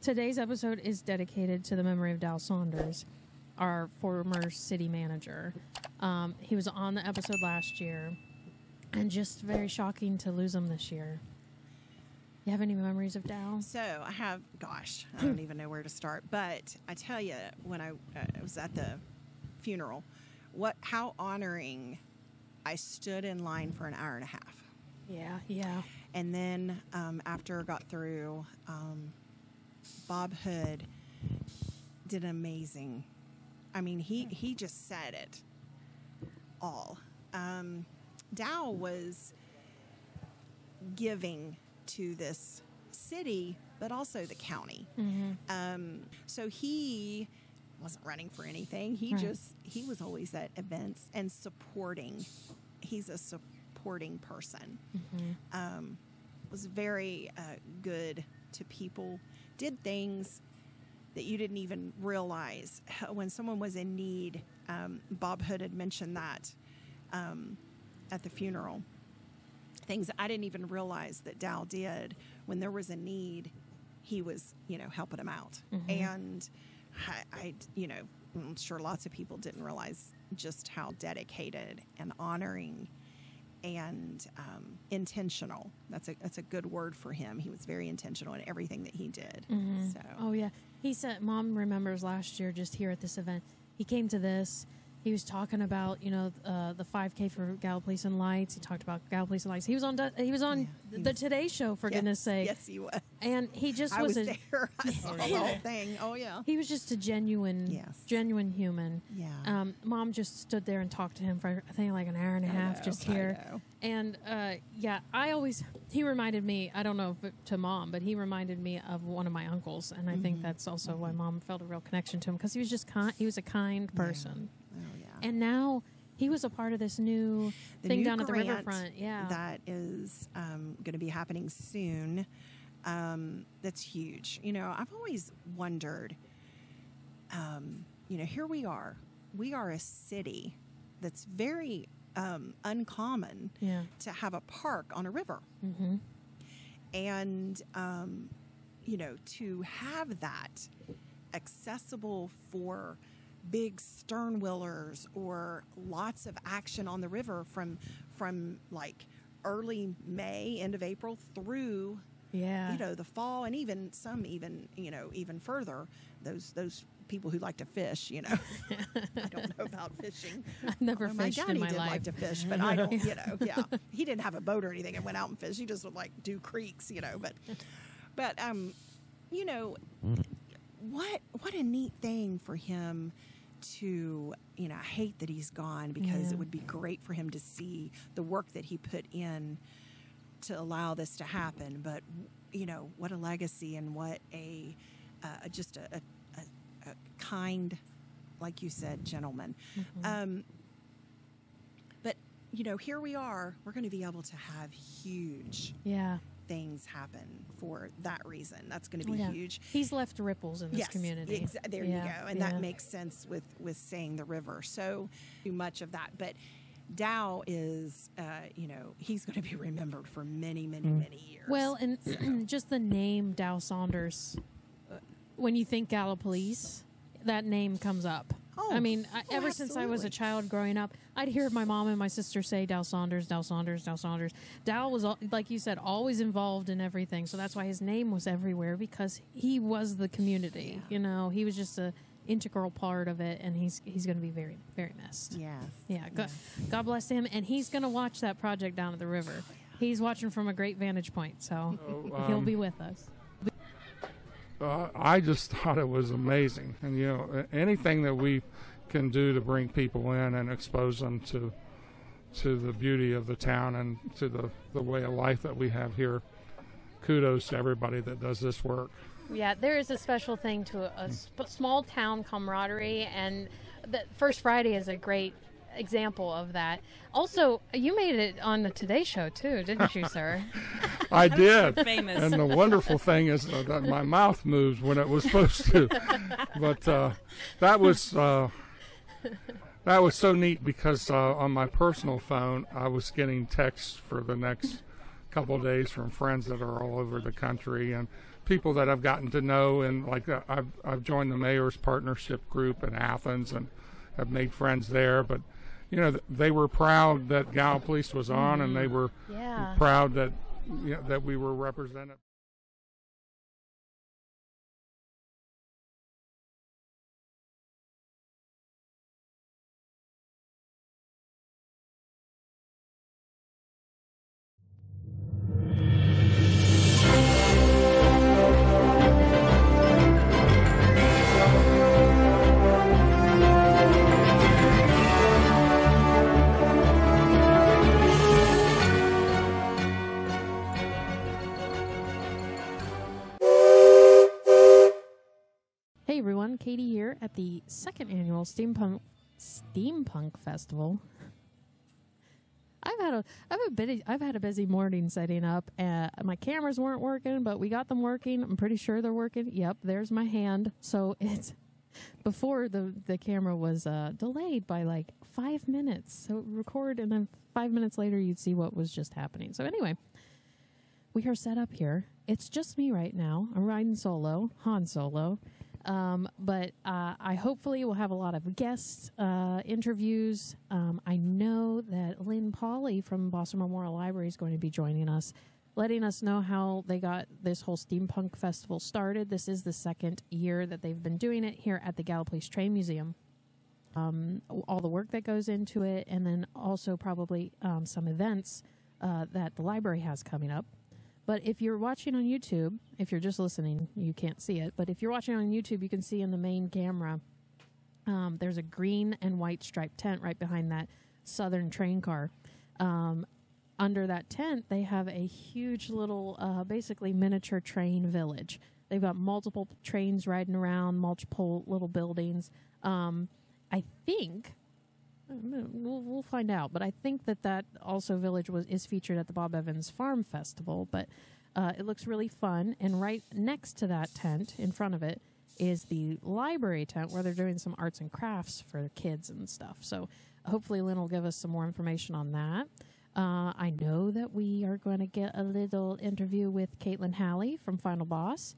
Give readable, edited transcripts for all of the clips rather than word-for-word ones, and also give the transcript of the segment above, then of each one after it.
today's episode is dedicated to the memory of Dow Saunders, our former city manager. He was on the episode last year, and just very shocking to lose him this year. You have any memories of Dow? So I have, gosh, I don't even know where to start. But I tell you, when I was at the funeral, how honoring. I stood in line for an hour and a half. Yeah. And then after I got through, Bob Hood did amazing. I mean, he just said it all. Dow was giving to this city, but also the county. Mm-hmm. So he wasn't running for anything. He was always at events and supporting. He's a supporting person. Mm-hmm. Was very good to people. Did things that you didn't even realize. When someone was in need, Bob Hood had mentioned that at the funeral. Things I didn't even realize that Dow did. When there was a need, he was, helping them out. Mm-hmm. And I'm sure lots of people didn't realize just how dedicated and honoring and intentional. That's a good word for him. He was very intentional in everything that he did. Mm-hmm. So. Oh, yeah. He said, Mom remembers last year just here at this event, he came to this. He was talking about, the 5K for Gallipolis and Lights. He talked about Gallipolis and Lights. He was on the Today Show, for goodness sake. Yes, he was. And he just was there. I saw the whole thing. Oh, yeah. He was just a genuine human. Yeah. Mom just stood there and talked to him for, I think, like an hour and a half just here. And, he reminded me, I don't know if to Mom, but he reminded me of one of my uncles. And I think that's also why Mom felt a real connection to him, because he was just he was a kind person. Yeah. Oh, yeah. And now he was a part of this new thing down at the riverfront. Yeah. That is going to be happening soon. That's huge. I've always wondered, here we are. We are a city that's very uncommon to have a park on a river. Mm-hmm. And, to have that accessible for big stern wheelers or lots of action on the river from like early May, end of April through the fall, and even further, those people who like to fish, I don't know about fishing. I've never fished in my life. My daddy did like to fish, but I don't, he didn't have a boat or anything and went out and fished. He just would like do creeks, but what a neat thing for him to, I hate that he's gone, because it would be great for him to see the work that he put in to allow this to happen. But, what a legacy, and what just a kind, like you said, gentleman. Mm-hmm. But, here we are. We're going to be able to have huge things happen for that reason. That's going to be huge. He's left ripples in this community. There you go. And that makes sense with saying the river. So too much of that. But Dow is, he's going to be remembered for many, many, many years. Well, and just the name Dow Saunders, when you think Gallipolis, that name comes up. I mean, ever since I was a child growing up, I'd hear my mom and my sister say Dow Saunders, Dow Saunders, Dow Saunders. Dow was, like you said, always involved in everything. So that's why his name was everywhere, because he was the community. He was just a integral part of it, and he's going to be very, very missed. Yes. Yeah. God bless him, and he's going to watch that project down at the river. He's watching from a great vantage point, so he'll be with us. I just thought it was amazing. And, anything that we can do to bring people in and expose them to the beauty of the town and to the way of life that we have here, kudos to everybody that does this work. Yeah, there is a special thing to a small town camaraderie, and the First Friday is a great example of that. Also, you made it on the Today Show too, didn't you, sir? I did. Famous. And the wonderful thing is that my mouth moves when it was supposed to. But that was so neat, because on my personal phone I was getting texts for the next couple of days from friends that are all over the country, and people that I've gotten to know, and like I've joined the mayor's partnership group in Athens and have made friends there. But you know, they were proud that Gallipolis was on, and they were proud that that we were represented. Hey everyone, Katie here at the second annual Steampunk Festival. I've had a busy morning setting up. My cameras weren't working, but we got them working. I'm pretty sure they're working. Yep, there's my hand. So it's before the camera was delayed by like 5 minutes. So record, and then 5 minutes later you'd see what was just happening. So anyway, we are set up here. It's just me right now. I'm riding solo, Han Solo. But I hopefully will have a lot of guest interviews. I know that Lynn from Bossard Memorial Library is going to be joining us, letting us know how they got this whole Steampunk Festival started. This is the second year that they've been doing it here at the Gallipolis Train Museum. All the work that goes into it, and then also probably some events that the library has coming up. But if you're watching on YouTube, if you're just listening, you can't see it. But if you're watching on YouTube, you can see in the main camera, there's a green and white striped tent right behind that southern train car. Under that tent, they have a huge little, basically miniature train village. They've got multiple trains riding around, multiple little buildings. I think... We'll find out, but I think that also village is featured at the Bob Evans Farm Festival. But it looks really fun, and right next to that tent, in front of it, is the library tent where they're doing some arts and crafts for kids and stuff. So hopefully Lynn will give us some more information on that. I know that we are going to get a little interview with Kaitlynn Halley from Final Boss.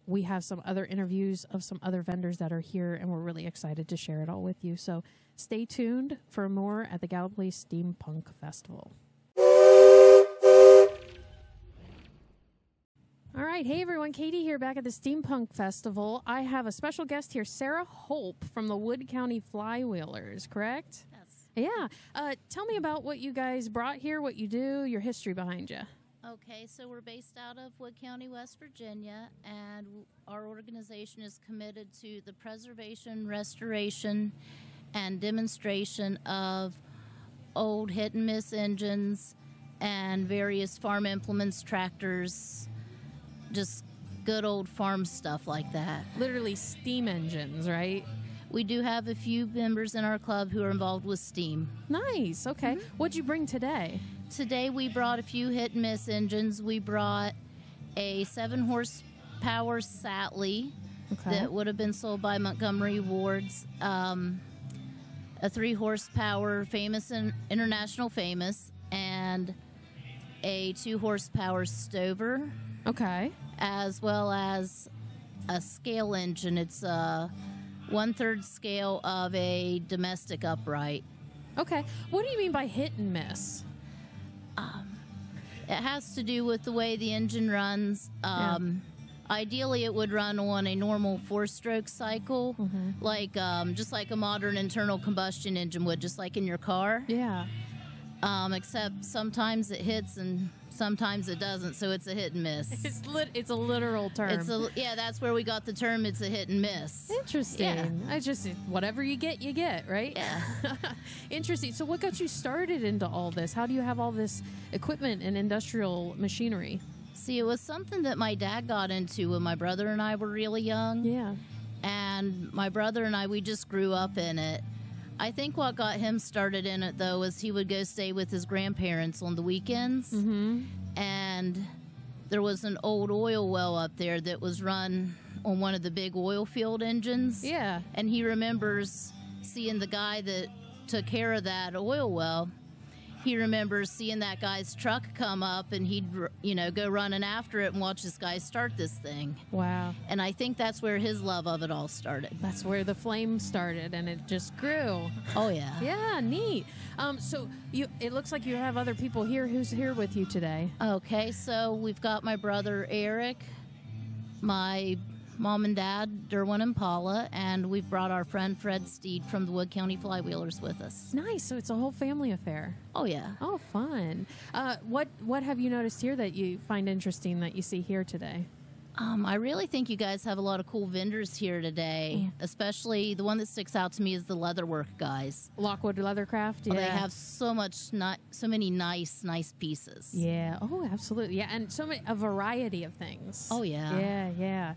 We have some other interviews of some other vendors that are here, and we're really excited to share it all with you. So stay tuned for more at the Gallipolis Steampunk Festival. All right. Hey, everyone. Katie here back at the Steampunk Festival. I have a special guest here, Sara from the Wood County Flywheelers, correct? Yes. Yeah. Tell me about what you guys brought here, what you do, your history behind you. Okay, so we're based out of Wood County, West Virginia, and our organization is committed to the preservation, restoration, and demonstration of old hit-and-miss engines and various farm implements, tractors, just good old farm stuff like that. Literally steam engines, right? We do have a few members in our club who are involved with steam. Nice, okay. What'd you bring today? Today we brought a few hit-and-miss engines. We brought a 7-horsepower Satley that would have been sold by Montgomery Wards, a 3-horsepower Famous and International Famous, and a 2-horsepower Stover. Okay. As well as a scale engine. It's a 1/3 scale of a domestic upright. Okay. What do you mean by hit and miss? It has to do with the way the engine runs. Ideally, it would run on a normal 4-stroke cycle, like just like a modern internal combustion engine would, just like in your car. Yeah. Except sometimes it hits and sometimes it doesn't, so it's a hit and miss. It's a literal term. That's where we got the term. It's a hit and miss. Interesting. Yeah. Whatever you get, right? Yeah. Interesting. So what got you started into all this? How do you have all this equipment and industrial machinery? See, it was something that my dad got into when my brother and I were really young. Yeah. And my brother and I, we just grew up in it. I think what got him started in it, though, was he would go stay with his grandparents on the weekends. And there was an old oil well up there that was run on one of the big oil field engines. Yeah. And he remembers seeing the guy that took care of that oil well. he remembers seeing that guy's truck come up, and he'd, go running after it and watch this guy start this thing. Wow. And I think that's where his love of it all started. That's where the flame started, and it just grew. Oh, yeah. Yeah, neat. So it looks like you have other people here. Who's here with you today? Okay, so we've got my brother Eric, my mom and dad, Derwin and Paula, and we've brought our friend Fred Steed from the Wood County Flywheelers with us. Nice. So it's a whole family affair. Oh, yeah. Oh, fun. What have you noticed here that you find interesting that you see here today? I really think you guys have a lot of cool vendors here today, especially the one that sticks out to me is the leatherwork guys. Lockwood Leathercraft, yeah. Oh, they have so many nice pieces. Yeah. Oh, absolutely. Yeah, and a variety of things. Oh, yeah. Yeah.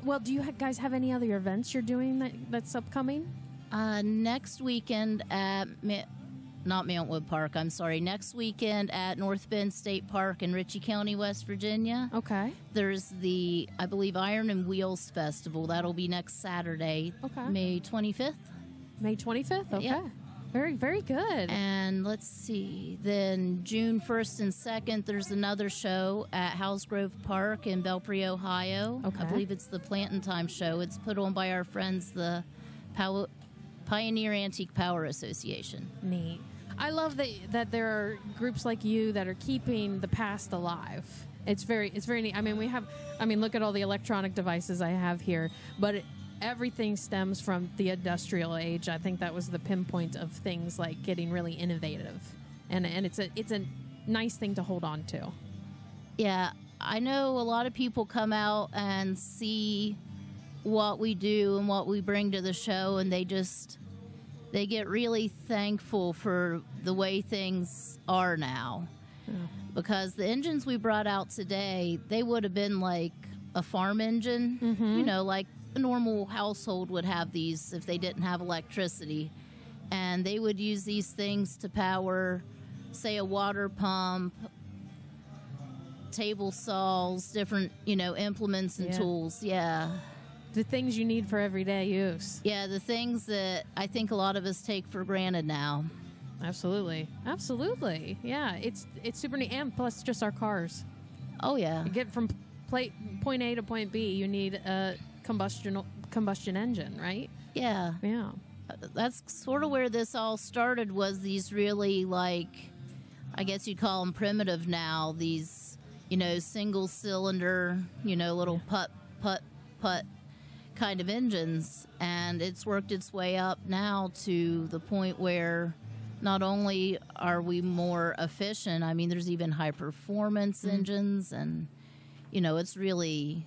Well, do you guys have any other events you're doing that's upcoming? Next weekend at not Mountwood Park, I'm sorry. Next weekend at North Bend State Park in Ritchie County, West Virginia. Okay. There's the, I believe, Iron and Wheels Festival. That'll be next Saturday, May 25th. May 25th? Okay. Yeah. Very, very good. And let's see. Then June 1st and 2nd, there's another show at Howes Grove Park in Belpre, Ohio. Okay. I believe it's the Plantin' Time show. It's put on by our friends, the Pioneer Antique Power Association. Neat. I love that there are groups like you that are keeping the past alive. It's very neat. I mean, look at all the electronic devices I have here, but everything stems from the industrial age. I think that was the pinpoint of things like getting really innovative, and it's a nice thing to hold on to. Yeah, I know a lot of people come out and see what we do and what we bring to the show, and they get really thankful for the way things are now. Yeah. Because the engines we brought out today, they would have been like a farm engine, like a normal household would have these if they didn't have electricity. And they would use these things to power, say, a water pump, table saws, different, implements and tools. Yeah. The things you need for everyday use. Yeah, the things that I think a lot of us take for granted now. Absolutely. Yeah, it's super neat, and plus just our cars. Oh, yeah. You get from point A to point B, you need a combustion engine, right? Yeah. Yeah. That's sort of where this all started, was these really, I guess you'd call them primitive now, these, single cylinder, little putt kind of engines, and it's worked its way up now to the point where not only are we more efficient, I mean, there's even high performance engines, and it's really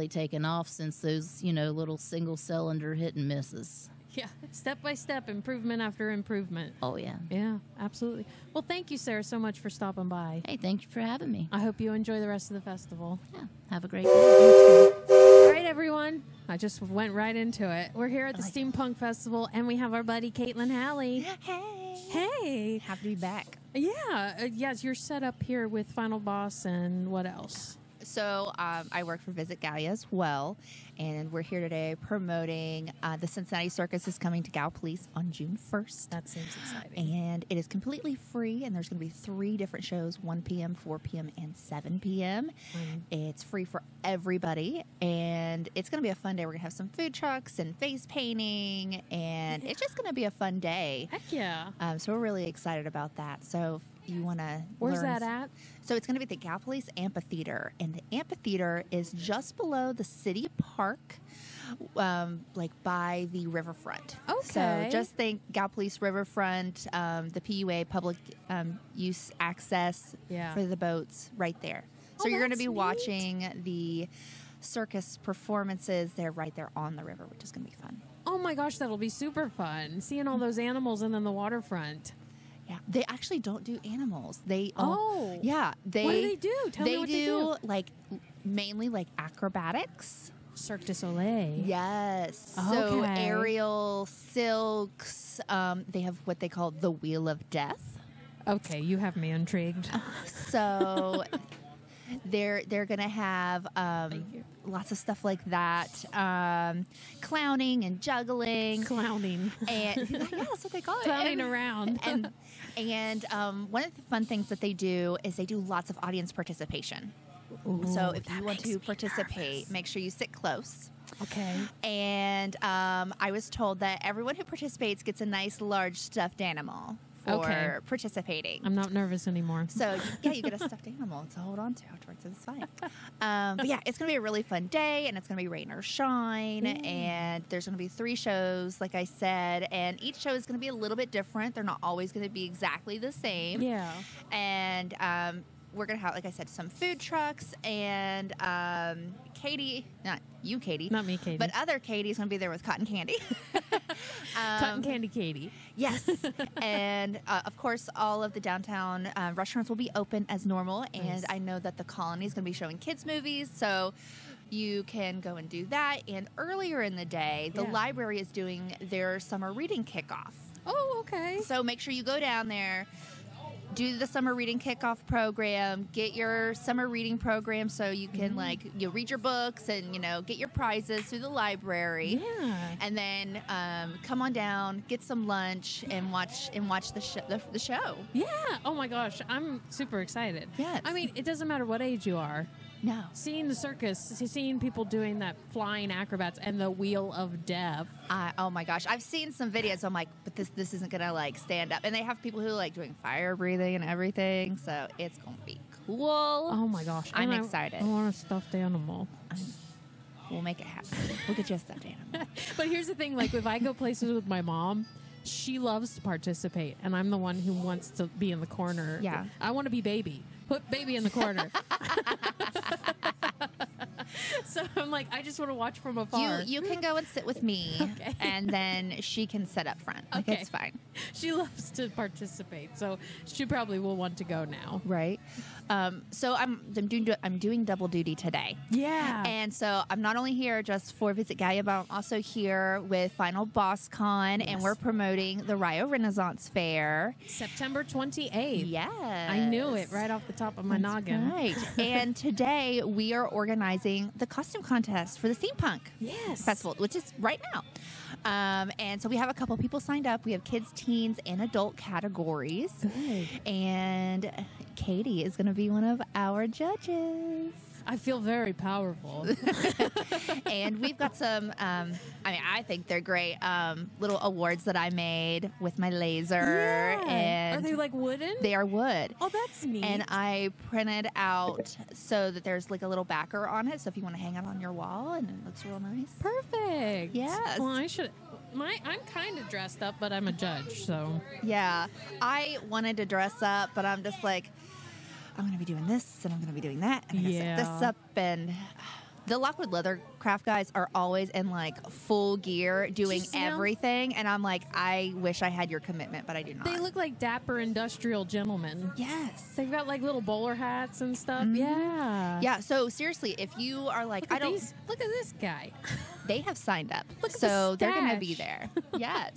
taken off since those little single cylinder hit and misses. Yeah, step by step, improvement after improvement. Oh, yeah. Yeah, absolutely. Well, thank you, Sarah, so much for stopping by. Hey, thank you for having me. I hope you enjoy the rest of the festival. Yeah, have a great day. All right, everyone. I just went right into it. We're here at the Steampunk Festival, and we have our buddy Kaitlynn Halley. Hey. Happy to be back. Yeah. Yes, you're set up here with Final Boss and what else? So I work for Visit Gallia as well, and we're here today promoting the Cincinnati Circus is coming to Gallipolis on June 1st. That seems exciting. And it is completely free, and there's going to be 3 different shows, 1 p.m., 4 p.m., and 7 p.m. It's free for everybody, and it's going to be a fun day. We're going to have some food trucks and face painting, and it's just going to be a fun day. Heck yeah. So we're really excited about that. So if you want to Where's that at? So it's going to be at the Gallipolis Amphitheater, and the amphitheater is just below the city park, by the riverfront. Okay. So just think Gallipolis Riverfront, the PUA, public use access for the boats right there. So you're going to be watching the circus performances. They're right there on the river, which is going to be fun. Oh my gosh, that'll be super fun. Seeing all those animals and then the waterfront. Yeah, they actually don't do animals. They what do they do? Tell me what they do. Mainly acrobatics. Cirque du Soleil. Yes. Okay. So aerial, silks. They have what they call the Wheel of Death. Okay, you have me intrigued. So They're going to have lots of stuff like that, clowning and juggling. Clowning. And yeah, that's what they call it. Clowning around. And one of the fun things that they do is they do lots of audience participation. Ooh, so if you want to participate, make sure you sit close. Okay. And I was told that everyone who participates gets a nice large stuffed animal for participating. I'm not nervous anymore. So, yeah, you get a stuffed animal to hold on to afterwards. It's fine. But, yeah, it's going to be a really fun day, and it's going to be rain or shine. And there's going to be 3 shows, like I said. And each show is going to be a little bit different. They're not always going to be exactly the same. Yeah. And we're going to have, like I said, some food trucks. And Katie, not you, Katie. Not me, Katie. But other Katie's going to be there with cotton candy. Cotton candy Katie. Yes. And, of course, all of the downtown restaurants will be open as normal. And Nice. I know that the Colony is going to be showing kids' movies. So you can go and do that. And earlier in the day, the library is doing their summer reading kickoff. Oh, okay. So make sure you go down there, do the summer reading kickoff program, get your summer reading program so you can you read your books and get your prizes through the library. Yeah. And then come on down, get some lunch, and watch the show. Yeah. Oh my gosh, I'm super excited. Yes. I mean, it doesn't matter what age you are. No. Seeing the circus, seeing people doing that flying acrobats and the wheel of death. Oh my gosh, I've seen some videos. I'm like, but this isn't gonna stand up. And they have people who doing fire breathing and everything. So it's gonna be cool. Oh my gosh, I'm And excited. I want a stuffed animal. We'll make it happen. We'll get you a stuffed animal. But here's the thing: if I go places with my mom, she loves to participate, and I'm the one who wants to be in the corner. Yeah. I want to be baby. Put baby in the corner. So I'm like, I just want to watch from afar. You can go and sit with me, Okay. and then she can sit up front. Okay. It's fine. She loves to participate, so she probably will want to go now. Right. So I'm doing double duty today. Yeah. And so I'm not only here just for Visit Gallia, but I'm also here with Final Boss Con, and we're promoting the Rio Ren Faire. September 28th. Yes. I knew it right off the top of my noggin. Right. And today we are organizing the costume contest for the Steampunk Festival, which is right now. And so we have a couple people signed up. We have kids, teens, and adult categories. Good. And Katie is going to be one of our judges. I feel very powerful. And we've got some, I think they're great, little awards that I made with my laser. Yeah. And Are they like wooden? they are wood. Oh, that's neat. And I printed out so that there's a little backer on it. So if you want to hang it on your wall, and it looks real nice. Perfect. Yes. Well, I should. I'm kind of dressed up, but I'm a judge, so. Yeah. I wanted to dress up, but I'm just like, I'm going to be doing this, and I'm going to be doing that, and I'm going to set this up. And the Lockwood Leathercraft guys are always in full gear doing everything. And I'm like, I wish I had your commitment, but I do not. They look like dapper industrial gentlemen. Yes. They've got little bowler hats and stuff. Mm-hmm. Yeah. Yeah. So seriously, if you are like, Look at this guy. they have signed up. Look at so the they're going to stash. be there. Yes.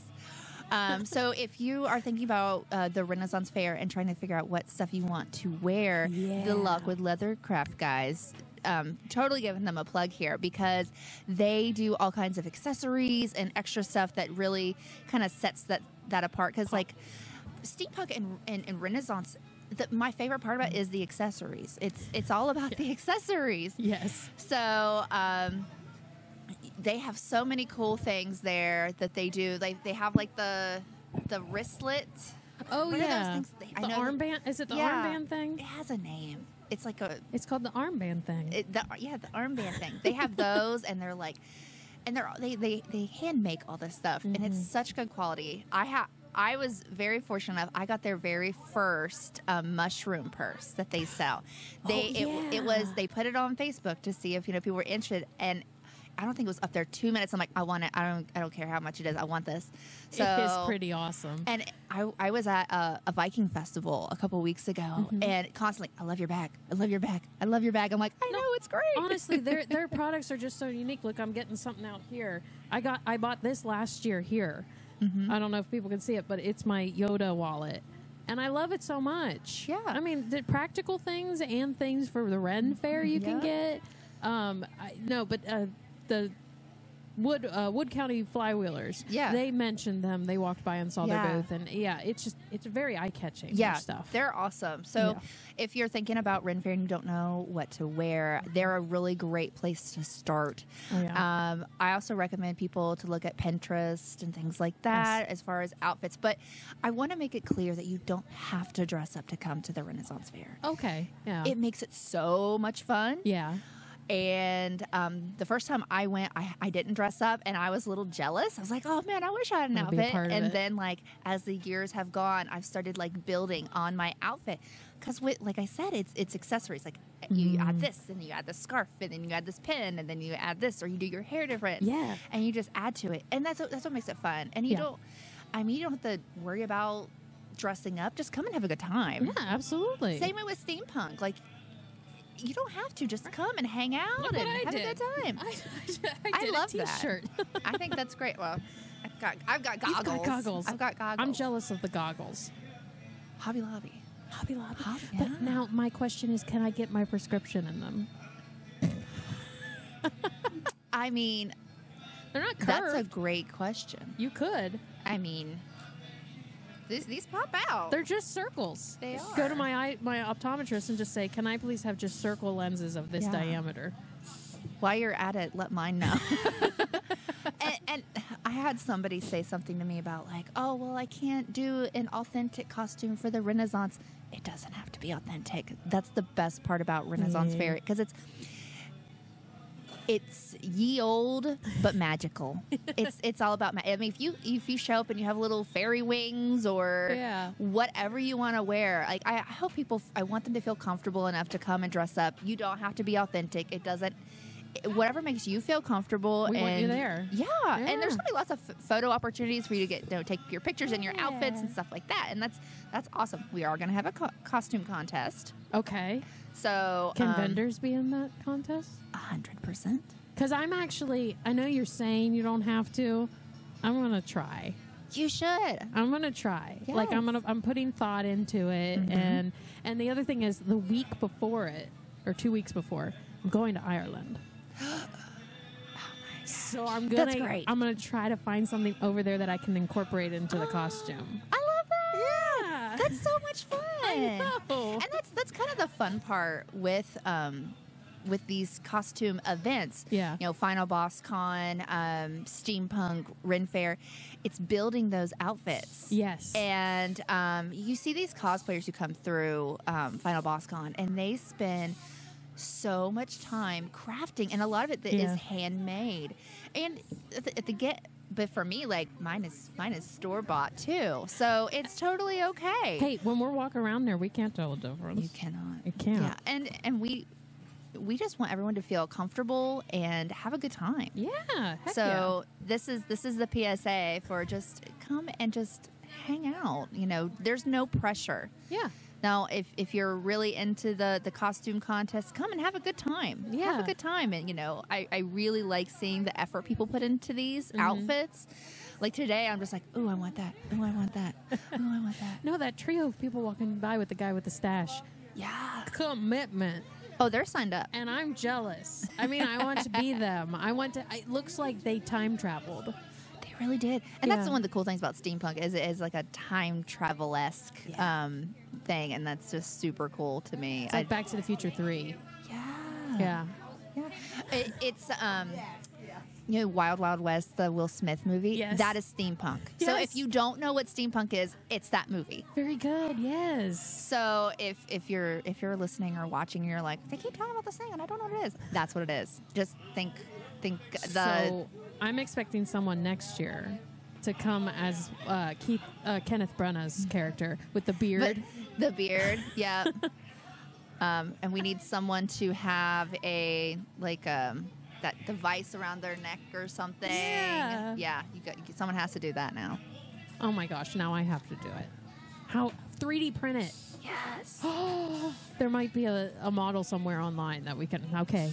So if you are thinking about the Renaissance Fair and trying to figure out what stuff you want to wear, the Lockwood Leathercraft guys, totally giving them a plug here, because they do all kinds of accessories and extra stuff that really kind of sets that apart. Because steampunk and Renaissance, my favorite part about it is the accessories. It's all about the accessories. Yes. So they have so many cool things there that they do. They have the wristlet. Oh, What are yeah. those things? The armband? Is it the armband thing? It has a name. It's like It's called the armband thing. the armband thing. They have those, and they're they hand make all this stuff, and it's such good quality. I was very fortunate enough. I got their very first mushroom purse that they sell. They put it on Facebook to see if people were interested, and I don't think it was up there 2 minutes. I'm like, I want it. I don't care how much it is. I want this. So it is pretty awesome. And I was at a Viking festival a couple weeks ago, and constantly, I love your bag. I love your bag. I love your bag. I'm like, I know, it's great. Honestly, their products are just so unique. Look, I'm getting something out here. I bought this last year here. I don't know if people can see it, but it's my Yoda wallet. And I love it so much. Yeah. I mean, the practical things and things for the Ren Fair you can get. The Wood County Flywheelers. Yeah. They mentioned them. They walked by and saw their booth. And it's very eye-catching. Yeah, stuff. They're awesome. So if you're thinking about Ren Fair and you don't know what to wear, they're a really great place to start. Oh, yeah. I also recommend people to look at Pinterest and things like that as far as outfits. But I want to make it clear that you don't have to dress up to come to the Renaissance Fair. Okay. Yeah. It makes it so much fun. Yeah. And the first time I went, I didn't dress up, and I was a little jealous. I was like, "Oh man, I wish I had an Wanna be a outfit." part of And it. then, like as the years have gone, I've started like building on my outfit because, like I said, it's accessories. Like you add this, and you add the scarf, and then you add this pin, and then you add this, or you do your hair different. Yeah. and you just add to it, and that's what makes it fun. And you don't have to worry about dressing up. Just come and have a good time. Yeah, absolutely. Same way with steampunk, like. You don't have to just come and hang out Look and what I have did. a good time. I did love a T-shirt. that. I think that's great. Well, I've got goggles. You've got goggles. I've got goggles. I'm jealous of the goggles. Hobby Lobby. Hobby Lobby. Yeah. But now my question is, can I get my prescription in them? I mean, They're not curved. that's a great question. You could. I mean, these pop out. They're just circles. They Go are. to my optometrist and just say, can I please have just circle lenses of this Yeah. diameter? While you're at it, let mine know. and I had somebody say something to me about like, oh, well, I can't do an authentic costume for the Renaissance. It doesn't have to be authentic. That's the best part about Renaissance Fair because it's ye old but magical. It's all about I mean, if you show up and you have little fairy wings or whatever you want to wear, like I hope I want them to feel comfortable enough to come and dress up. You don't have to be authentic. It doesn't. Whatever makes you feel comfortable. We want you there. Yeah, and there's going to be lots of photo opportunities for you to get take your pictures and your outfits and stuff like that. And that's awesome. We are going to have a costume contest. Okay. So Can vendors be in that contest? 100%. Because I know you're saying you don't have to. I'm going to try. You should. I'm going to try. Yes. Like I'm putting thought into it. And the other thing is the week before it, or 2 weeks before, I'm going to Ireland. So I'm That's great. gonna try to find something over there that I can incorporate into the costume. I love that. Yeah. That's so much fun. I know. And that's kind of the fun part with these costume events. Yeah. You know, Final Boss Con, Steampunk, Ren Fair. It's building those outfits. Yes. And you see these cosplayers who come through Final Boss Con, and they spend so much time crafting, and a lot of it is handmade. And but for me, like mine is store bought too, so it's totally okay. Hey, when we're walking around there, we can't tell the difference. You cannot. You can't. Yeah, and we just want everyone to feel comfortable and have a good time. Yeah. Heck So this is the PSA for just come and just hang out. You know, there's no pressure. yeah. Now, if you're really into the costume contest, come and have a good time. Yeah. Have a good time. And, you know, I really like seeing the effort people put into these outfits. Like today, I'm just like, ooh, I want that. Ooh, I want that. Ooh, I want that. No, that trio of people walking by with the guy with the stash. Yeah. Commitment. Oh, they're signed up. And I'm jealous. I mean, I want to be them. It looks like they time traveled. They really did. And that's Yeah. one of the cool things about steampunk is it is like a time travel-esque thing. And that's just super cool to me. It's like Back to the Future 3. Yeah. Yeah. It's you know, Wild Wild West, the Will Smith movie. Yes. That is steampunk. So Yes. if you don't know what steampunk is, it's that movie. Very good. Yes. So if you're listening or watching, and you're like, they keep talking about this thing and I don't know what it is. That's what it is. Just think So I'm expecting someone next year to come as Kenneth Branagh's character with the beard. the beard, yeah. And we need someone to have that device around their neck or something. Yeah. Someone has to do that now. Oh my gosh! Now I have to do it. How 3D print it? Yes. There might be a model somewhere online that we can. Okay.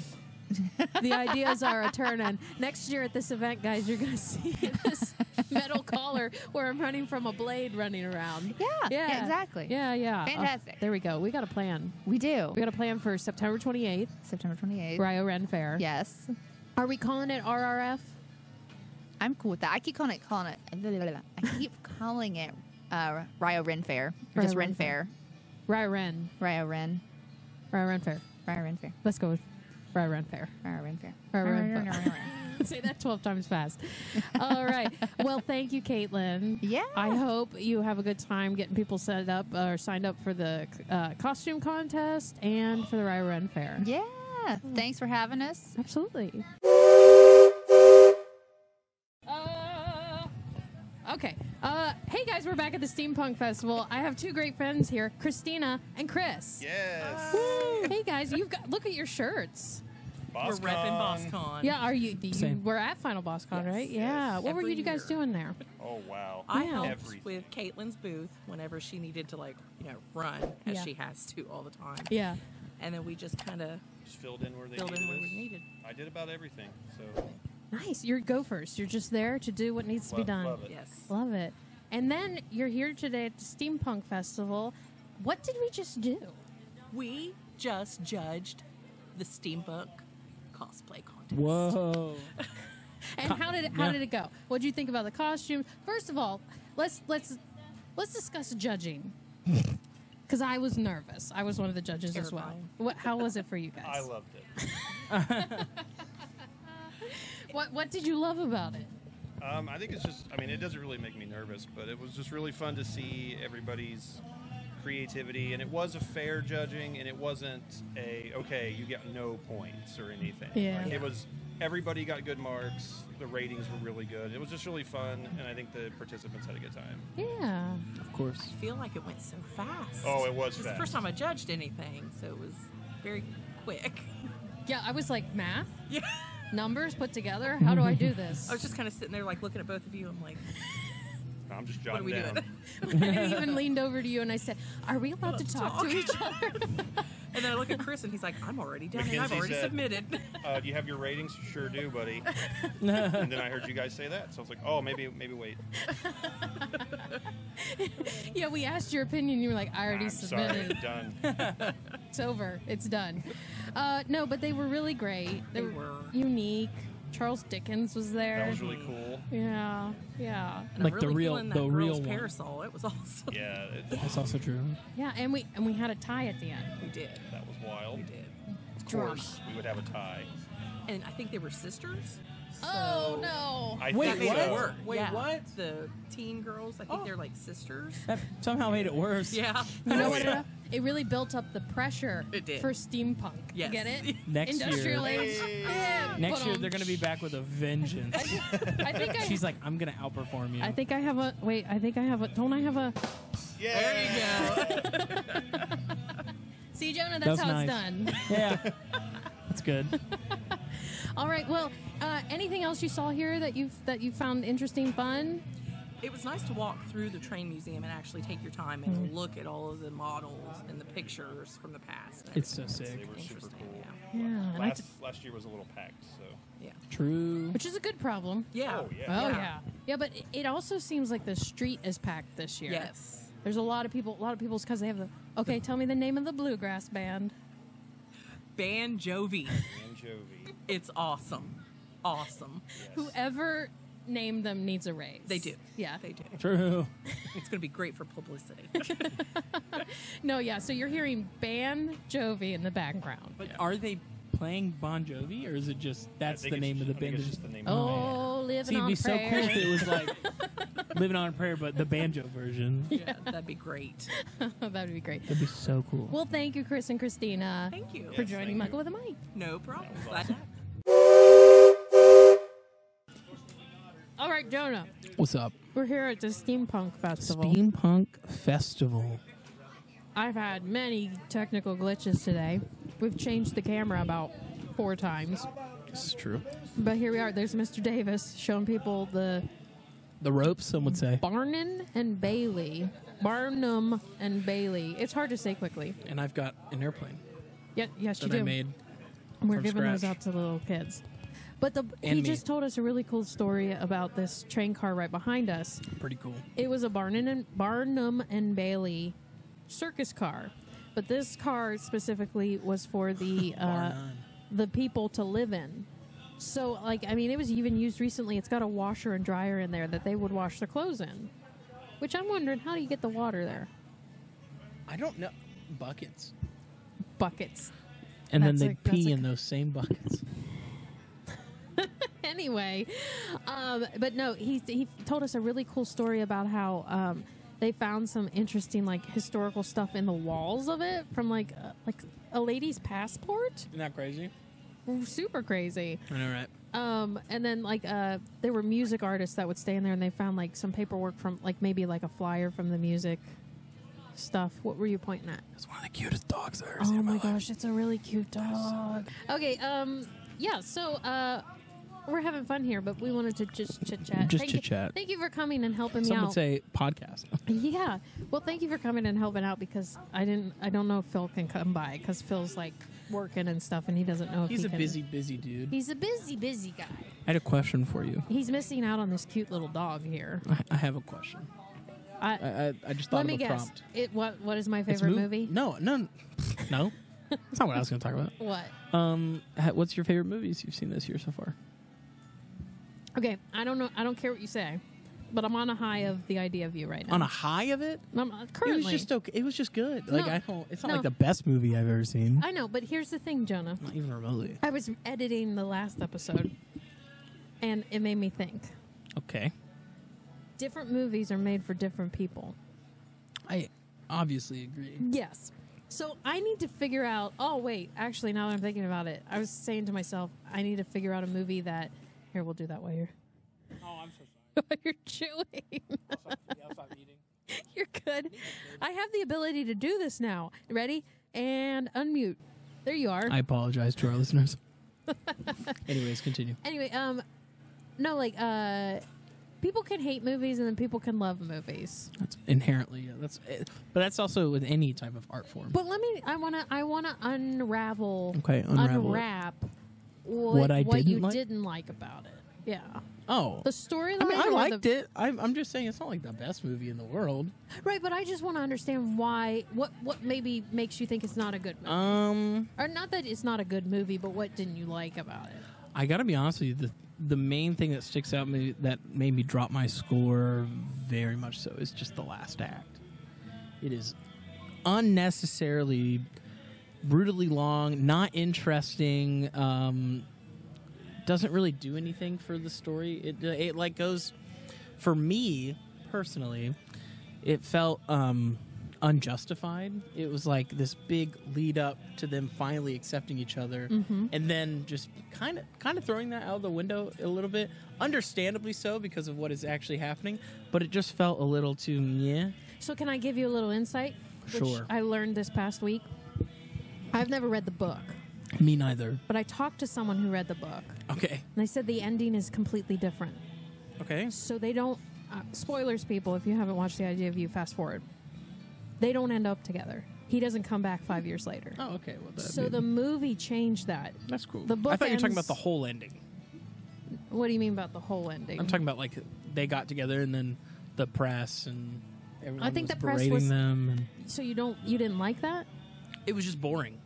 The ideas are a turn on. Next year at this event, guys, you're going to see this metal collar where I'm running from a blade running around. Yeah, exactly. Yeah. Fantastic. There we go. We got a plan. We do. We got a plan for September 28th. September 28th. Rio Ren Faire. Yes. Are we calling it RRF? I'm cool with that. I keep calling it Rio Ren Faire. Or just Ren Faire. Rio Ren. Rio Ren. Rio Ren Faire. Rio Ren Faire. Let's go with Rio Ren Faire. Rio Ren Faire. Rio Ren Faire. Say that 12 times fast. All right. Well, thank you, Kaitlynn. Yeah. I hope you have a good time getting people set up or signed up for the costume contest and for the Rio Ren Faire. Yeah. Thanks for having us. Absolutely. Okay. Hey, guys, we're back at the Steampunk Festival. I have two great friends here, Christina and Chris. Yes. Hey, guys, look at your shirts. We're repping BossCon. Yeah, are you Same. were at Final BossCon, Yes. right? Yeah. What were Every you guys year. doing there? Oh, wow. I Yeah. helped Everything. with Kaitlynn's booth whenever she needed to, run, as Yeah. she has to all the time. Yeah. And then we just kind of Just filled in where they filled in needed where us. we needed. I did about everything, so Nice. You're gophers. You're just there to do what needs to be done. love it. Yes. Love it. And then you're here today at the Steampunk Festival. What did we just do? We just judged the steampunk cosplay contest. Whoa. And how did it go? What did you think about the costumes? First of all, let's discuss judging. Because I was nervous. I was one of the judges as well. Terrifying. How was it for you guys? I loved it. What did you love about it? I think it's just, it doesn't really make me nervous, but it was just really fun to see everybody's creativity. And it was a fair judging, and it wasn't you get no points or anything. Yeah. It was, everybody got good marks. The ratings were really good. It was just really fun, and I think the participants had a good time. Yeah. Of course. I feel like it went so fast. Oh, it was It's the fast. first time I judged anything, so it was very quick. Yeah, I was like, math? Yeah. Numbers put together? How do I do this? I was just kind of sitting there, looking at both of you. I'm like, I'm just what are jotting we down. doing? I even leaned over to you and I said, are we allowed to talk to each other? And then I look at Chris, and he's like, I'm already done, and I've Mackenzie already said- submitted. Do you have your ratings? Sure do, buddy. And then I heard you guys say that, so I was like, oh, maybe wait. Yeah, we asked your opinion. You were like, I already I'm submitted. sorry, done. It's over. It's done. No, but they were really great. They were. unique. Charles Dickens was there. That was really cool. Yeah. And Like I'm the really real- feeling the that real girl's one. parasol. It was awesome. Yeah, That's also true. Yeah, and we had a tie at the end. We did. that was wild. We did. Of Drama. course, we would have a tie. And I think they were sisters. Oh so no! I Wait, think That made what? it work. Wait, Yeah. what? The teen girls, I think they're like sisters. That somehow made it worse. Yeah. You know Oh, what? yeah. It really built up the pressure It did. for steampunk. Yes. Get it? Next Industrial year. age. Yeah, Next put year 'em. they're gonna be back with a vengeance. I think I. She's like, I'm gonna outperform you. I think I have a. Wait, I think I have a. Don't I have a? Yeah. There you go. See, Jonah, That that's was how nice. it's done. Yeah. That's good. All right. Well, anything else you saw here that you found interesting, fun? It was nice to walk through the train museum and actually take your time and look at all of the models and the pictures from the past. and It's so everything. sick. They were super Interesting, cool. yeah. Yeah. And I Last year was a little packed, so. Yeah. True. which is a good problem. Yeah. Oh, yeah. Oh yeah. But it also seems like the street is packed this year. Yes. There's a lot of people. Because they have the. Okay, tell me the name of the bluegrass band. Ban Jovi. Anchovy. It's awesome. Awesome. Yes. Whoever named them needs a raise. They do. Yeah. They do. True. It's going to be great for publicity. No, yeah. So you're hearing Ban Jovi in the background. But are they playing Bon Jovi, or is it just that's I the think name it's- of the I think band? it's It's just the name Oh, See, living it'd on be so prayer. cool if it was like Living on a Prayer, but the banjo version. Yeah, that'd be great. That would be great. That'd be so cool. Well, thank you, Chris and Christina, Thank you. for Yes, joining thank Muggle you. with a Mic. No problem. That was Glad awesome. All right, Jonah. What's up? We're here at the Steampunk Festival. Steampunk Festival. I've had many technical glitches today. We've changed the camera about 4 times. This is true. But here we are. There's Mr. Davis showing people the The ropes, some would say. Barnum and Bailey. Barnum and Bailey. It's hard to say quickly. And I've got an airplane Yes, you that do. I made We're From giving those scratch. out to little kids. But he And me. just told us a really cool story about this train car right behind us. Pretty cool. It was a Barnum and Bailey circus car, but this car specifically was for the people to live in. So, like, I mean, it was even used recently. It's got a washer and dryer in there that they would wash their clothes in. Which I'm wondering, how do you get the water there? I don't know. Buckets. Buckets. And then That's they a- that's pee a- in those same buckets. Anyway, but no, he told us a really cool story about how they found some interesting, like, historical stuff in the walls of it from, like a lady's passport. Isn't that crazy? Super crazy. I know, right? And then, like, there were music artists that would stay in there, and they found, like, some paperwork from, like, maybe, like, a flyer from the music stuff. What were you pointing at? It's one of the cutest dogs I've ever seen Oh, in my life. gosh, it's a really cute dog. Okay, yeah, so, we're having fun here, but we wanted to just chit-chat. Just Thank you- chit-chat. Thank you for coming and helping me Some out. would say podcast. Yeah. Well, thank you for coming and helping out, because I don't know if Phil can come by, because Phil's, like, working and stuff, and he doesn't know if He's he a can. busy dude. He's a busy guy. I had a question for you. He's missing out on this cute little dog here. I have a question. I I just thought let me of a guess. prompt. What is my It's favorite movie? No. That's not what I was going to talk about. What? What's your favorite movies you've seen this year so far? Okay, I don't know. I don't care what you say, but I'm on a high of the idea of you right now. On a high of it? Currently, It was just okay. It was just good. Like No. it's not No. like the best movie I've ever seen. I know, but here's the thing, Jonah. Not even remotely. I was editing the last episode, and it made me think. Okay. Different movies are made for different people. I obviously agree. Yes. So I need to figure out. Oh wait, actually, now that I'm thinking about it, I was saying to myself, I need to figure out a movie that. Here, we'll do that while you're. Oh, I'm so sorry. While you're chewing. I'll stop eating. You're good. I have the ability to do this now. Ready? And unmute. There you are. I apologize to our listeners. Anyways, continue. Anyway, no, like, people can hate movies and then people can love movies. That's inherently but that's also with any type of art form. But I wanna unravel. Okay, unravel it. Unwrap What I what didn't you like? didn't like about it. Yeah. Oh, The storyline. I mean, I or liked it. I'm just saying it's not like the best movie in the world. Right, but I just want to understand why. What maybe makes you think it's not a good movie? Or not that it's not a good movie, but what didn't you like about it? I gotta be honest with you. The main thing that sticks out that made me drop my score very much so is just the last act. It is unnecessarily brutally long, not interesting. Doesn't really do anything for the story. It like goes, for me personally, it felt unjustified. It was like this big lead up to them finally accepting each other, and then just kind of throwing that out of the window a little bit. Understandably so, because of what is actually happening, but it just felt a little too meh. So can I give you a little insight? Which Sure. I learned this past week. I've never read the book, Me neither. but I talked to someone who read the book, Okay. and they said the ending is completely different. Okay. So they don't. Spoilers, people. If you haven't watched The Idea of You, fast forward. They don't end up together. He doesn't come back 5 years later. Oh, okay. Well, So the movie changed that. that's cool. the book I thought you were talking ends- about the whole ending. What do you mean about the whole ending? I'm talking about like they got together and then the press and everyone I think was the press berating was- them. And So you didn't like that? it was just boring.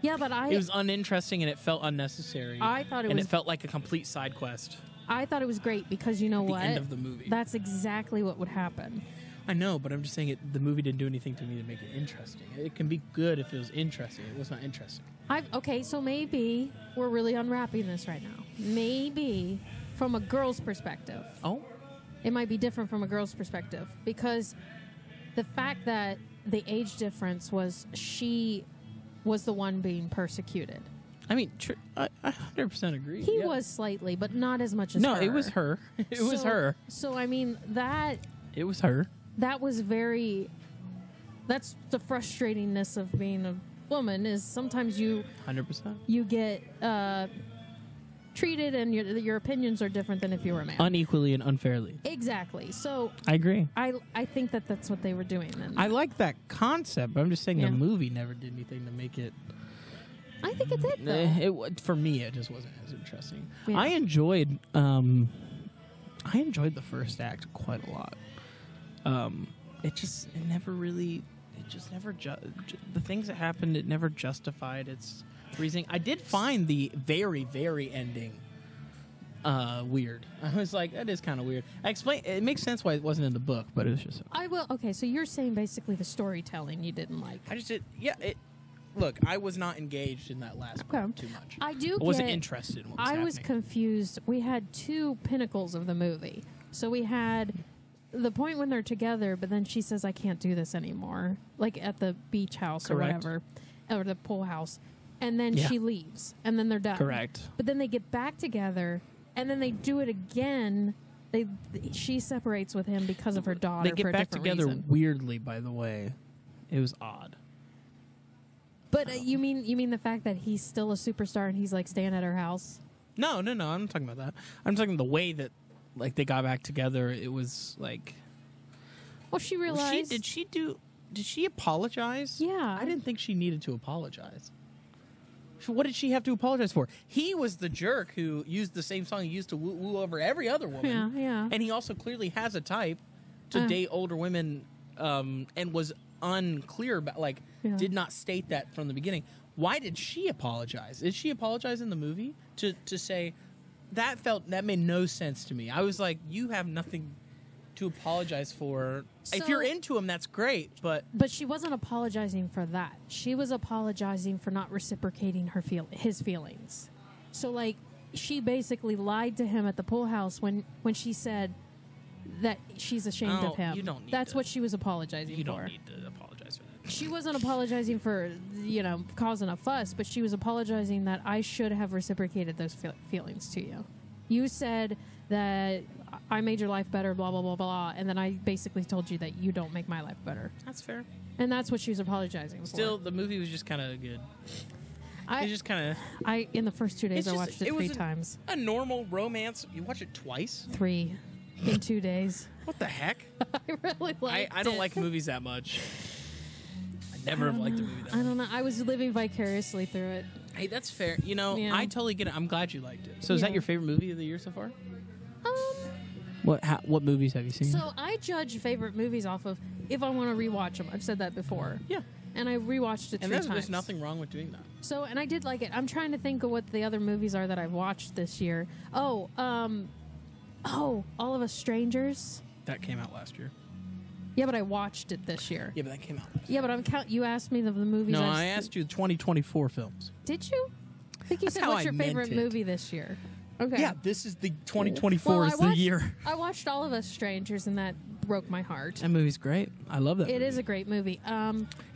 Yeah, but It was uninteresting and it felt unnecessary. I thought it and was. it felt like a complete side quest. I thought it was great because you know The what? end of the movie. That's exactly what would happen. I know, but I'm just saying the movie didn't do anything to me to make it interesting. It can be good if it was interesting. It was not interesting. Okay, so maybe we're really unwrapping this right now. Maybe from a girl's perspective. Oh? It might be different from a girl's perspective because the fact that the age difference was she was the one being persecuted. I mean, I 100% agree. He yeah. was slightly, but not as much as No, her. it was her. It was her. So, I mean, that It was her. was very... That's the frustratingness of being a woman is sometimes you 100%. get treated and your opinions are different than if you were a man. Unequally and unfairly. Exactly. So I agree. I think that's what they were doing then. I like that concept, but I'm just saying Yeah. the movie never did anything to make it I think it did, though. For me, it just wasn't as interesting. Yeah. I enjoyed the first act quite a lot. It never the things that happened, it never justified its reasoning. I did find the very, very ending weird. I was like, that is kind of weird. It makes sense why it wasn't in the book, but it was just... Okay, so you're saying basically the storytelling you didn't like. Look, I was not engaged in that last part too much. I wasn't interested in what was happening. I was confused. We had two pinnacles of the movie. So we had the point when they're together, but then she says, I can't do this anymore. Like at the beach house or whatever, or the pool house. And then she leaves, and then they're done. Correct. But then they get back together, and then they do it again. She separates with him because of her daughter. They get for a back different together reason. weirdly, by the way. It was odd. But you mean the fact that he's still a superstar and he's like staying at her house? No. I'm not talking about that. I'm talking the way that like they got back together. It was like. Well, she realized. Did she apologize? Yeah. I didn't think she needed to apologize. What did she have to apologize for? He was the jerk who used the same song he used to woo over every other woman. Yeah. And he also clearly has a type to date older women, and was unclear about, did not state that from the beginning. Why did she apologize? Did she apologize in the movie to say that made no sense to me? I was like, you have nothing to apologize for. If you're into him, that's great, but she wasn't apologizing for that. She was apologizing for not reciprocating his feelings. So like she basically lied to him at the pool house when she said that she's ashamed of him. You don't need That's what she was apologizing for. You don't need to apologize for that. She wasn't apologizing for, causing a fuss, but she was apologizing that I should have reciprocated those feelings to you. You said that I made your life better, blah, blah, blah, blah, and then I basically told you that you don't make my life better. That's fair. And that's what she was apologizing for. Still, the movie was just kind of good. In the first 2 days, I watched it 3 times. A normal romance. You watch it twice? 3 in 2 days. What the heck? I really liked I don't like movies that much. I never have liked a movie that much. I don't know. I was living vicariously through it. Hey, that's fair. Yeah. I totally get it. I'm glad you liked it. So is that your favorite movie of the year so far? What movies have you seen? So I judge favorite movies off of if I want to rewatch them. I've said that before. Yeah. And I rewatched it 3 times. There's nothing wrong with doing that. So, and I did like it. I'm trying to think of what the other movies are that I've watched this year. All of Us Strangers. That came out last year. Yeah, but I watched it this year. Yeah, but that came out last year. Yeah, but you asked me the movies. No, I asked you 2024 films. Did you? I think you said what's your favorite movie this year. Okay. Yeah, this is the 2024 is the year. I watched All of Us Strangers, and that broke my heart. That movie's great. I love that. It is a great movie.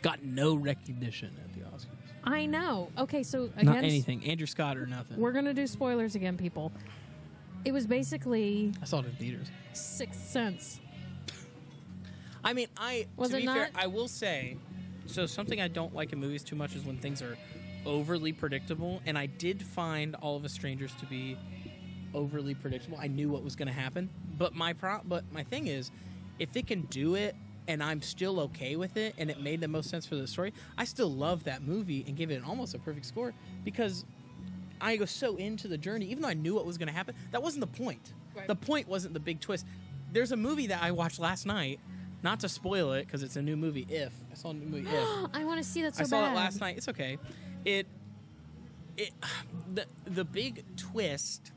Got no recognition at the Oscars. I know. Okay, so again, not anything. Andrew Scott or nothing. We're gonna do spoilers again, people. It was basically. I saw it in theaters. Sixth Sense. I mean, to be fair, I will say, so something I don't like in movies too much is when things are overly predictable, and I did find All of Us Strangers to be overly predictable. I knew what was going to happen, but my thing is, if it can do it and I'm still okay with it and it made the most sense for the story, I still love that movie and give it almost a perfect score because I go so into the journey, even though I knew what was going to happen. That wasn't the point. Right. The point wasn't the big twist. There's a movie that I watched last night, not to spoil it because it's a new movie, If. I saw a new movie, If. I want to see that so bad. I saw it last night. It's okay. The big twist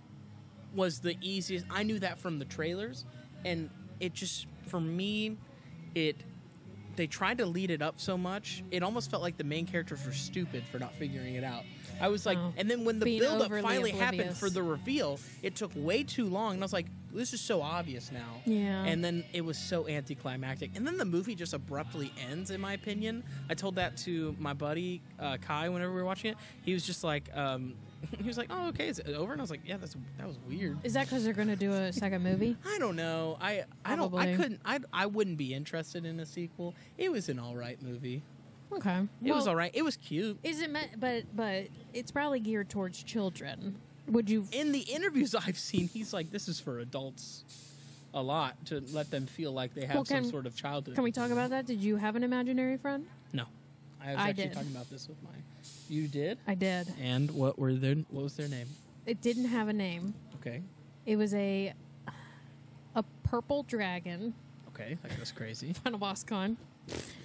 was the easiest. I knew that from the trailers, and it just, for me, they tried to lead it up so much, it almost felt like the main characters were stupid for not figuring it out. I was like, and then when the build-up finally happened for the reveal, it took way too long, and I was like, this is so obvious now. Yeah. And then it was so anticlimactic. And then the movie just abruptly ends, in my opinion. I told that to my buddy, Kai, whenever we were watching it. He was just like, he was like, oh, okay, is it over? And I was like, yeah, that was weird. Is that because they're going to do a second movie? I don't know. I wouldn't be interested in a sequel. It was an all right movie. Okay. It was all right. It was cute. Is it meant, but it's probably geared towards children. Would you? In the interviews I've seen, he's like, this is for adults a lot to let them feel like they have some sort of childhood. Can we talk about that? Did you have an imaginary friend? No. I was I actually did. talking about this with mine. You did? I did. And what was their name? It didn't have a name. Okay. It was a purple dragon. Okay, that was crazy. Final boss con.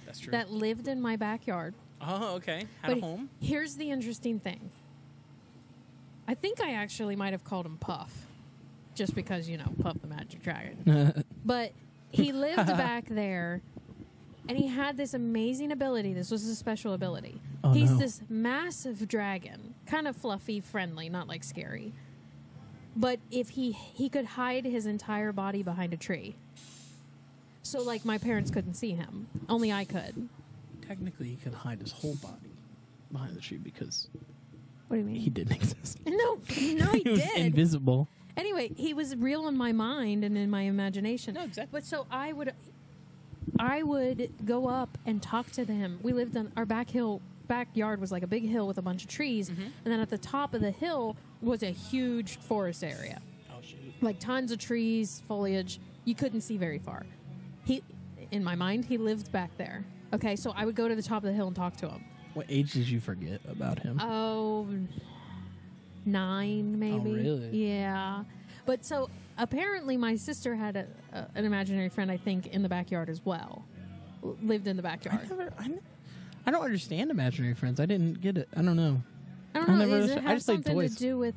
That's true. That lived in my backyard. Oh, okay. Had a home? Here's the interesting thing. I think I actually might have called him Puff. Just because, Puff the Magic Dragon. But he lived back there, and he had this amazing ability. This was a special ability. Oh, He's no. this massive dragon. Kind of fluffy, friendly, not like scary. But if he could hide his entire body behind a tree. So, like, my parents couldn't see him. Only I could. Technically, he could hide his whole body behind the tree because What do you mean? he didn't exist. No, he He was did. invisible. Anyway, he was real in my mind and in my imagination. No, exactly. But so I would go up and talk to him. We lived on our backyard was like a big hill with a bunch of trees, and then at the top of the hill was a huge forest area. Oh, shoot. Like tons of trees, foliage. You couldn't see very far. In my mind, he lived back there. Okay, so I would go to the top of the hill and talk to him. What age did you forget about him? Oh, 9 maybe. Oh, really? Yeah. But so apparently my sister had an imaginary friend, I think, in the backyard as well. Lived in the backyard. I don't understand imaginary friends. I didn't get it. I don't know. I don't know. never Does it understood- I have just played something toys. to do with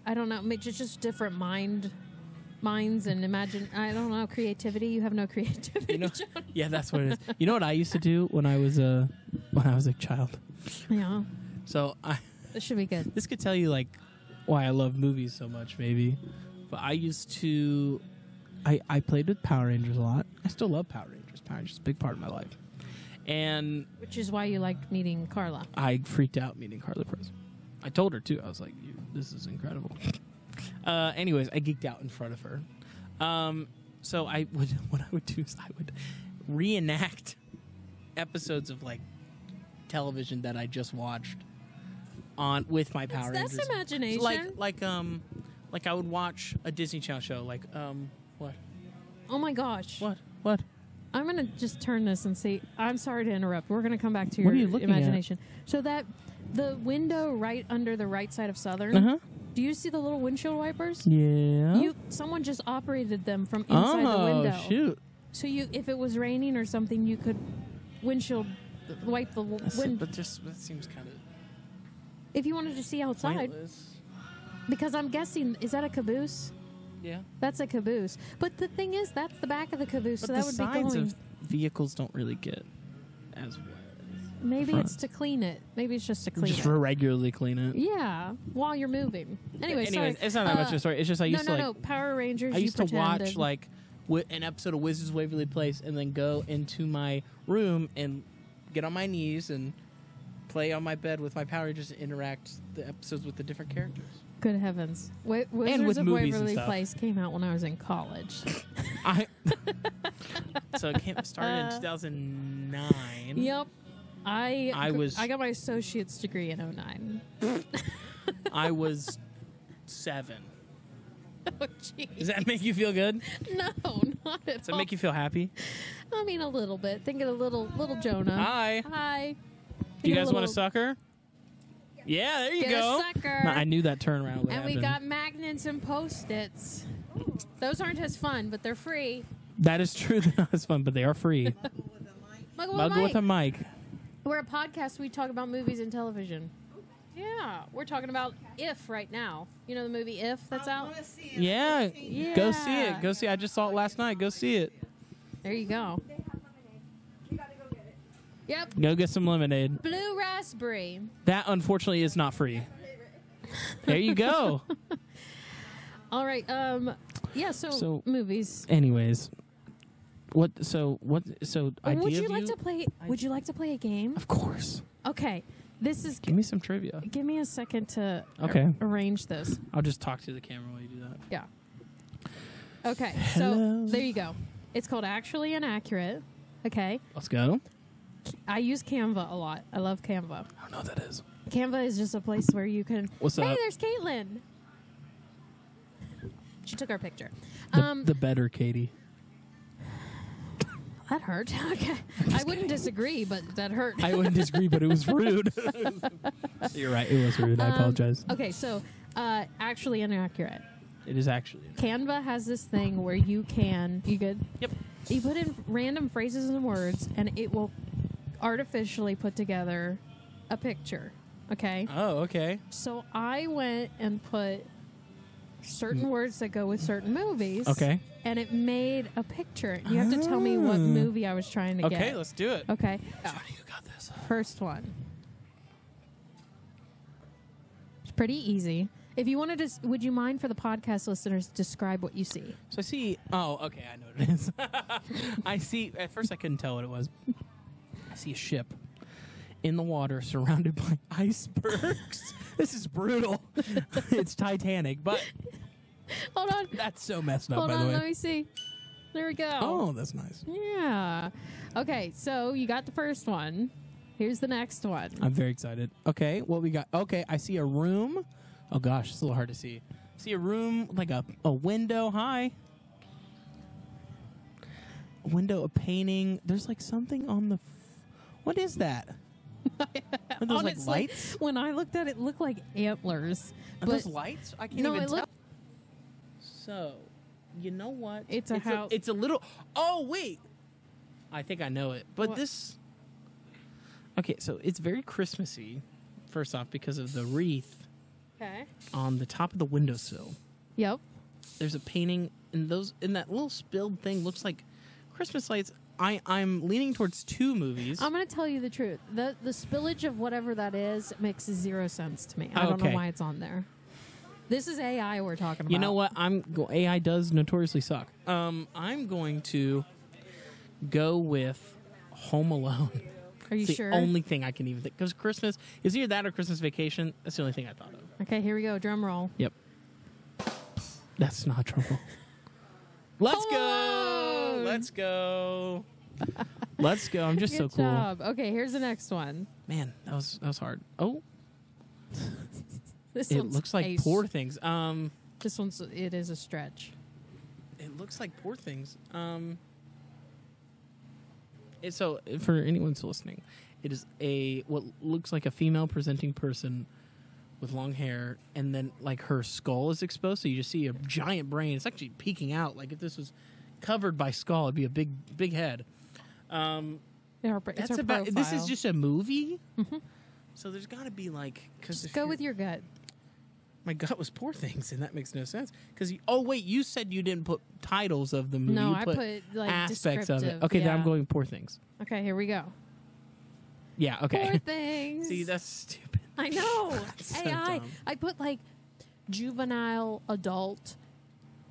I don't know, just different minds and I don't know, creativity? You have no creativity, Jonah. Yeah, that's what it is. You know what I used to do when I was a child? Yeah. So This should be good. this could tell you like why I love movies so much, maybe. But I used to I played with Power Rangers a lot. I still love Power Rangers. Power Rangers is a big part of my life. And Which is why you liked meeting Carla. I freaked out meeting Carla Perez. I told her too. I was like, "This is incredible." Anyways, I geeked out in front of her. So what I would do is I would reenact episodes of like television that I just watched on with my Power Rangers. That's imagination. Like I would watch a Disney Channel show. Like what? Oh my gosh. What? I'm going to just turn this and see. I'm sorry to interrupt. We're going to come back to What your are you looking at? imagination. So that the window right under the right side of Southern, Uh-huh. do you see the little windshield wipers? Yeah. Someone just operated them from inside the window. Oh shoot! So if it was raining or something, you could windshield wipe the wind. But just that seems kind of If you wanted to see outside, pointless. because I'm guessing, is that a caboose? Yeah. That's a caboose. But the thing is, that's the back of the caboose, But so the that would be sides going. of vehicles don't really get as wet. Maybe front. it's to clean it. Maybe it's just to clean Just it. regularly clean it. Yeah, while you're moving. Anyways, sorry. It's not that much of a story. It's just I used to like no. Power Rangers. I used you to watch pretended. like an episode of Wizards of Waverly Place and then go into my room and get on my knees and play on my bed with my Power Rangers and interact the episodes with the different characters. Good heavens. Wizards with of movies and Waverly stuff. Place came out when I was in college. So it started in 2009. Yep. I got my associate's degree in 09. I was 7. Oh, jeez. Does that make you feel good? No, not at Does that all. make you feel happy? I mean, a little bit. Think of the little Jonah. Hi. Hi. Do you Think of guys a want a little- sucker? Yeah, there you Get go. a sucker. No, I knew that turnaround would And happen. we got magnets and Post-its. Those aren't as fun, but they're free. That is true. That's fun, but they are free. Muggle with a mic. We're a podcast. We talk about movies and television. Yeah, we're talking about If right now. You know the movie If that's out? Yeah. Go see Yeah. it. Go see it. I just saw it last night. Go see it. There you go. Yep. Go get some lemonade. Blue raspberry. That, unfortunately, is not free. There you go. All right. Yeah. So movies. Anyways. So idea Would you of like to play? Would you like to play a game? Of course. Okay. This is. Give me some trivia. Give me a second to Okay. arrange this. I'll just talk to the camera while you do that. Yeah. Okay. Hello. So there you go. It's called Actually Inaccurate. Okay. Let's go. I use Canva a lot. I love Canva. I don't know what that is. Canva is just a place where you can. What's hey, up? there's Kaitlynn. She took our picture. The better Katie. That hurt. Okay. I wouldn't disagree, but that hurt. I wouldn't disagree, but it was rude. You're right. It was rude. I apologize. Okay, so actually inaccurate. It is actually. Canva has this thing where you good? Yep. You put in random phrases and words, and it will artificially put together a picture. Okay? Oh, okay. So I went and put certain words that go with certain movies. Okay. And it made a picture. You have to tell me what movie I was trying to get. Okay, let's do it. Okay. Johnny, you got this. First one. It's pretty easy. If you wanted to, would you mind for the podcast listeners describe what you see? So I see. Oh, okay. I know what it is. I see. At first, I couldn't tell what it was. I see a ship in the water surrounded by icebergs. This is brutal. It's Titanic, but Hold on. that's so messed up. Hold by on. the way. Let me see. There we go. Oh, that's nice. Yeah. Okay. So you got the first one. Here's the next one. I'm very excited. Okay, what we got? Okay, I see a room. Oh gosh, it's a little hard to see. See a room, like a window. Hi. A window, a painting. There's like something on the. What is that? Are those Honestly, like lights? When I looked at it, it looked like antlers. Are those lights? I can't No, even it tell. looked. So, you know what? It's a house. It's a little. Oh wait, I think I know it. But What? this. Okay, so it's very Christmassy. First off, because of the wreath Okay. on the top of the windowsill. Yep. There's a painting, and that little spilled thing looks like Christmas lights. I'm leaning towards two movies. I'm going to tell you the truth. The spillage of whatever that is makes zero sense to me. I don't know Okay. why it's on there. This is AI we're talking about. You know what? AI does notoriously suck. I'm going to go with Home Alone. Are you It's the sure? only thing I can even think. Because Christmas is either that or Christmas Vacation. That's the only thing I thought of. Okay, here we go. Drum roll. Yep. That's not trouble. Let's Home go. Alone! Let's go. Let's go. I'm just Good so cool. job. Okay, here's the next one. Man, that was hard. Oh, This it one's looks like a Poor Things. This one's it is a stretch. It looks like Poor Things. So for anyone who's listening, it is what looks like a female presenting person with long hair, and then like her skull is exposed, so you just see a giant brain. It's actually peeking out. Like if this was covered by skull, it'd be a big head. It's her about. This is profile. just a movie, so there's got to be like Just go with your gut. My gut was Poor Things, and that makes no sense. Because you said you didn't put titles of the movie. No, you I put like aspects of it. descriptive, Okay, then I'm yeah. going Poor Things. Okay, here we go. Yeah. Okay. Poor things. See, that's stupid. I know. So AI. dumb. I put like juvenile, adult,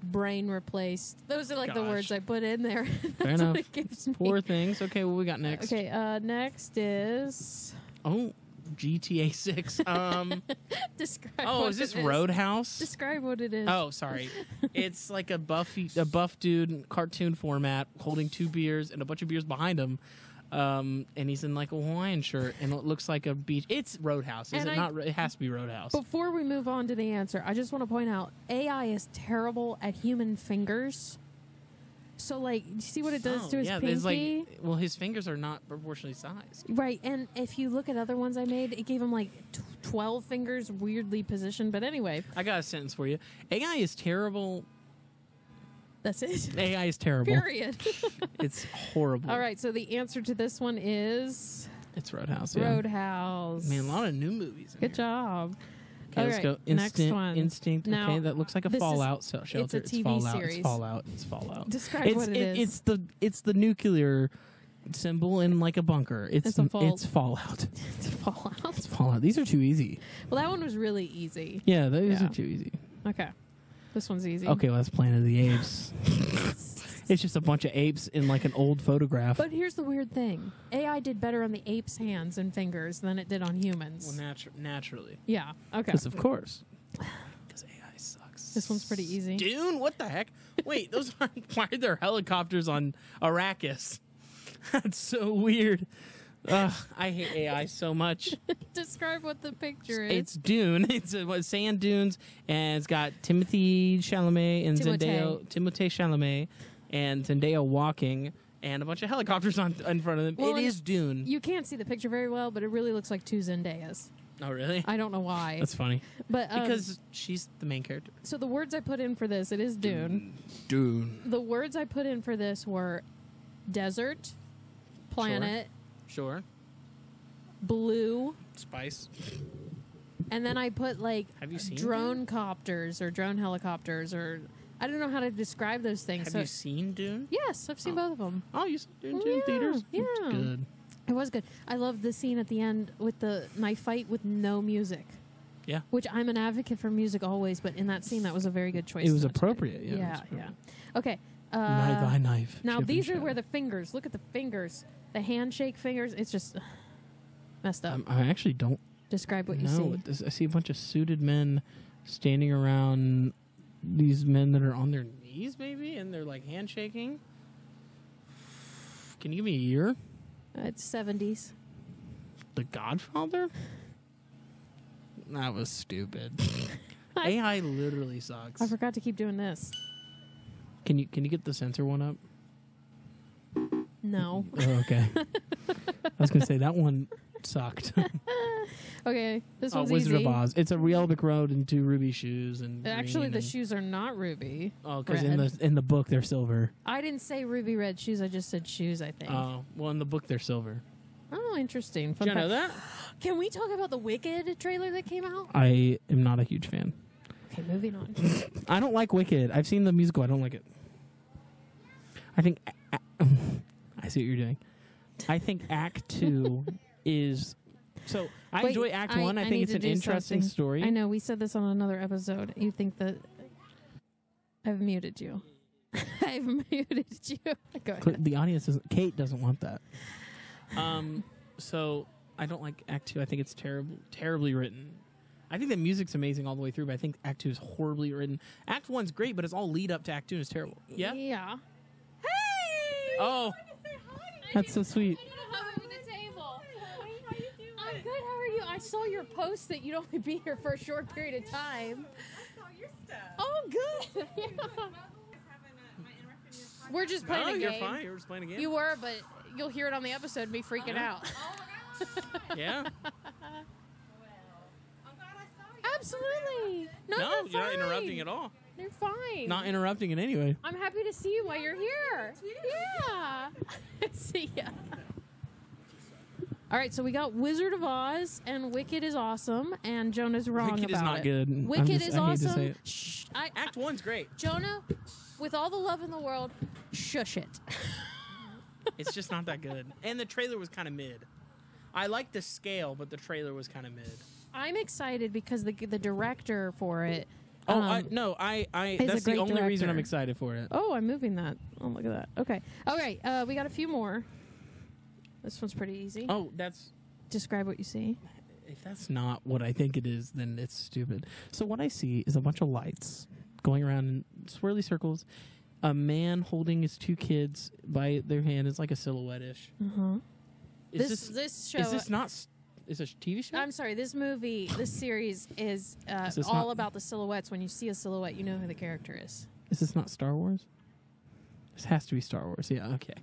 brain replaced. Those are like the Gosh. words I put in there. That's enough. what it gives me. Poor Things. Okay, what we got next? Okay, next is Oh, GTA 6. describe. Oh, what is this it Roadhouse? Describe what it is. Oh, sorry. It's like a buff dude in cartoon format holding two beers and a bunch of beers behind him. And he's in like a Hawaiian shirt, and it looks like a beach. It's Roadhouse, is And it not? It has to be Roadhouse. Before we move on to the answer, I just want to point out AI is terrible at human fingers. So, like, you see what it does to his pinky? there's like, well, his fingers are not proportionally sized. Right, and if you look at other ones I made, it gave him like 12 fingers weirdly positioned. But anyway, I got a sentence for you. AI is terrible. that's it. AI is terrible. Period. It's horrible. All right, so the answer to this one is It's Roadhouse. Yeah. Roadhouse. Man, a lot of new movies. In Good here. job. Okay, All let's right, go. next one. Instinct. Now, okay, that looks like a this is- Fallout shelter. it's a TV Fallout. series. It's Fallout. It's Fallout. Describe what it is. It's the nuclear symbol in like a bunker. It's a fault. It's Fallout. It's Fallout. It's Fallout. These are too easy. Well, that one was really easy. Yeah, these Yeah. are too easy. Okay. This one's easy. Okay, well, that's Planet of the Apes. It's just a bunch of apes in like an old photograph. But here's the weird thing. AI did better on the ape's hands and fingers than it did on humans. Well, naturally. Yeah. Okay. Because of course. Because AI sucks. This one's pretty easy. Dune? What the heck? Wait, those aren't. Why are there helicopters on Arrakis? That's so weird. Ugh, I hate AI so much. Describe what the picture is. It's Dune. It's sand dunes, and it's got Timothée Chalamet and Timothée. Zendaya. Timothée Chalamet and Zendaya walking, and a bunch of helicopters in front of them. Well, it is Dune. You can't see the picture very well, but it really looks like two Zendayas. Oh, really? I don't know why. That's funny. But because she's the main character. So the words I put in for this, it is Dune. Dune. The words I put in for this were desert, planet, Sure. blue, Spice. and then I put like Have you seen drone copters or drone helicopters, or I don't know how to describe those things. Have you seen Dune? Yes, I've seen both of them. Oh, you saw Dune in theaters? Yeah. It's good. It was good. I loved the scene at the end with the knife fight with no music. Yeah. Which I'm an advocate for music always, but in that scene, that was a very good choice. It was not to do. appropriate. Yeah. Yeah, yeah. Okay. Knife by knife. Now, chip these and are where chip. the fingers, look at the fingers. The handshake fingers, it's just messed up. I actually don't Describe what you know. see. I see a bunch of suited men standing around these men that are on their knees, maybe, and they're like handshaking. Can you give me a year? It's 70s. The Godfather? That was stupid. AI literally sucks. I forgot to keep doing this. Can you get the censor one up? No. Oh, okay. I was gonna say that one sucked. Okay, this one's Wizard easy. of Oz. It's a real big road and two ruby shoes and Actually, green the and- shoes are not ruby. Oh, because red. in the book they're silver. I didn't say ruby red shoes. I just said shoes, I think. Oh, well, in the book they're silver. Oh, interesting. Fun Did you know fact. that? Can we talk about the Wicked trailer that came out? I am not a huge fan. Okay, moving on. I don't like Wicked. I've seen the musical. I don't like it. I think I see what you're doing. I think Act 2 is so. I Wait, enjoy Act 1. I think need it's to an do interesting something. story. I know we said this on another episode. You think that I've muted you? I've muted you. Go ahead. The audience doesn't. Kate doesn't want that. So I don't like Act 2. I think it's terribly written. I think the music's amazing all the way through, but I think Act 2 is horribly written. Act 1's great, but it's all lead up to Act 2 and it's terrible. Yeah? Yeah. Hey! Oh. That's so sweet. I'm good. How are you? I saw your post that you'd only be here for a short period of time. I saw your stuff. Oh, good. Yeah. We're just playing a game. You're fine. You're just playing a game. You were, but you'll hear it on the episode, me freaking out. Yeah. Absolutely. No, No, they're you're not fine. interrupting at all. They're fine. Not interrupting in any way. I'm happy to see you while you're here. Yeah. See ya. All right, so we got Wizard of Oz and Wicked is awesome, and Jonah's wrong Wicked about is not it. good. Wicked is I hate to say awesome. it. Shh. Act 1's great. Jonah, with all the love in the world, shush it. It's just not that good. And the trailer was kind of mid. I like the scale, but the trailer was kind of mid. I'm excited because the director for it. Oh, um, I a that's the great only reason I'm director. excited for it. Oh, I'm moving that. Oh, look at that. Okay. All right. We got a few more. This one's pretty easy. Oh, that's Describe what you see. if that's not what I think it is, then it's stupid. So what I see is a bunch of lights going around in swirly circles. A man holding his two kids by their hand. It's like a silhouette-ish. Uh-huh. Is This show. Is this not? Is this a TV show? I'm sorry. This movie, this series is this all not- about the silhouettes. When you see a silhouette, you know who the character is. Is this not Star Wars? This has to be Star Wars. Yeah. Okay.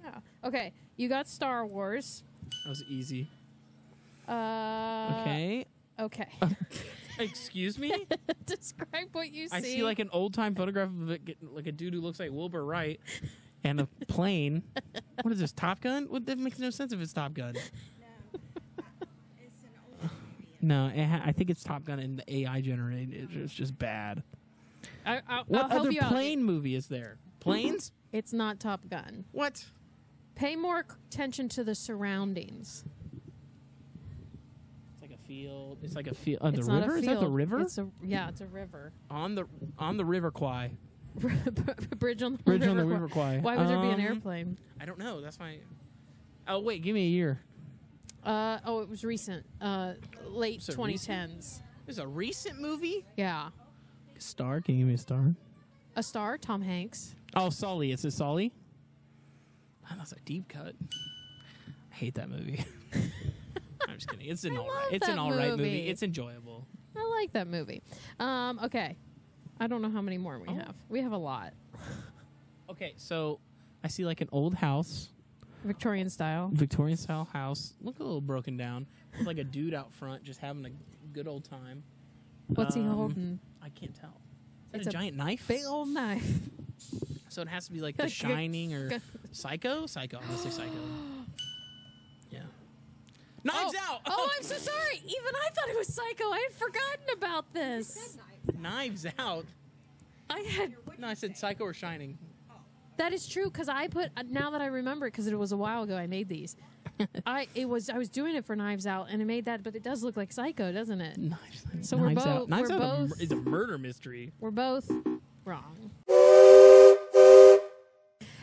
Yeah. Okay. You got Star Wars. That was easy. Okay. Okay. Okay. Excuse me? Describe what you see. I see like an old time photograph of it, like a dude who looks like Wilbur Wright, and a plane. What is this? Top Gun? What? That makes no sense if it's Top Gun. No, I think it's Top Gun and the AI generated. It's just bad. I'll What help other you out. plane movie is there? Planes? It's not Top Gun. What? Pay more attention to the surroundings. It's like a field. It's like a field. The It's not river? a Is that the field. river? It's a river. On the River Kwai. Bridge on the Bridge river. on the River Kwai. Why would there be an airplane? I don't know. That's my. Oh wait, give me a year. It was recent. Late So 2010s. This is a recent movie. Yeah. Star? Can you give me a star? A star, Tom Hanks. Oh, Sully. Is it Sully? Oh, that's a deep cut. I hate that movie. I'm just kidding. It's an all right. It's an that all right movie. movie. It's enjoyable. I like that movie. Okay. I don't know how many more we have. We have a lot. Okay, so I see like an old house, Victorian style. Victorian style house. Look a little broken down. With like a dude out front just having a good old time. What's he holding? I can't tell. Is It's that a giant knife? Big old knife. So it has to be like The Shining or Psycho? Psycho. I'm going to say Psycho. Yeah. Knives Out! Oh, I'm so sorry. Even I thought it was Psycho. I had forgotten about this. Knives Out? No, I said Psycho or Shining. That is true, because I put, now that I remember it, because it was a while ago I made these. I was doing it for Knives Out, and it made that, but it does look like Psycho, doesn't it? So Knives we're Out. Knives we're Out both, is a murder mystery. we're both wrong.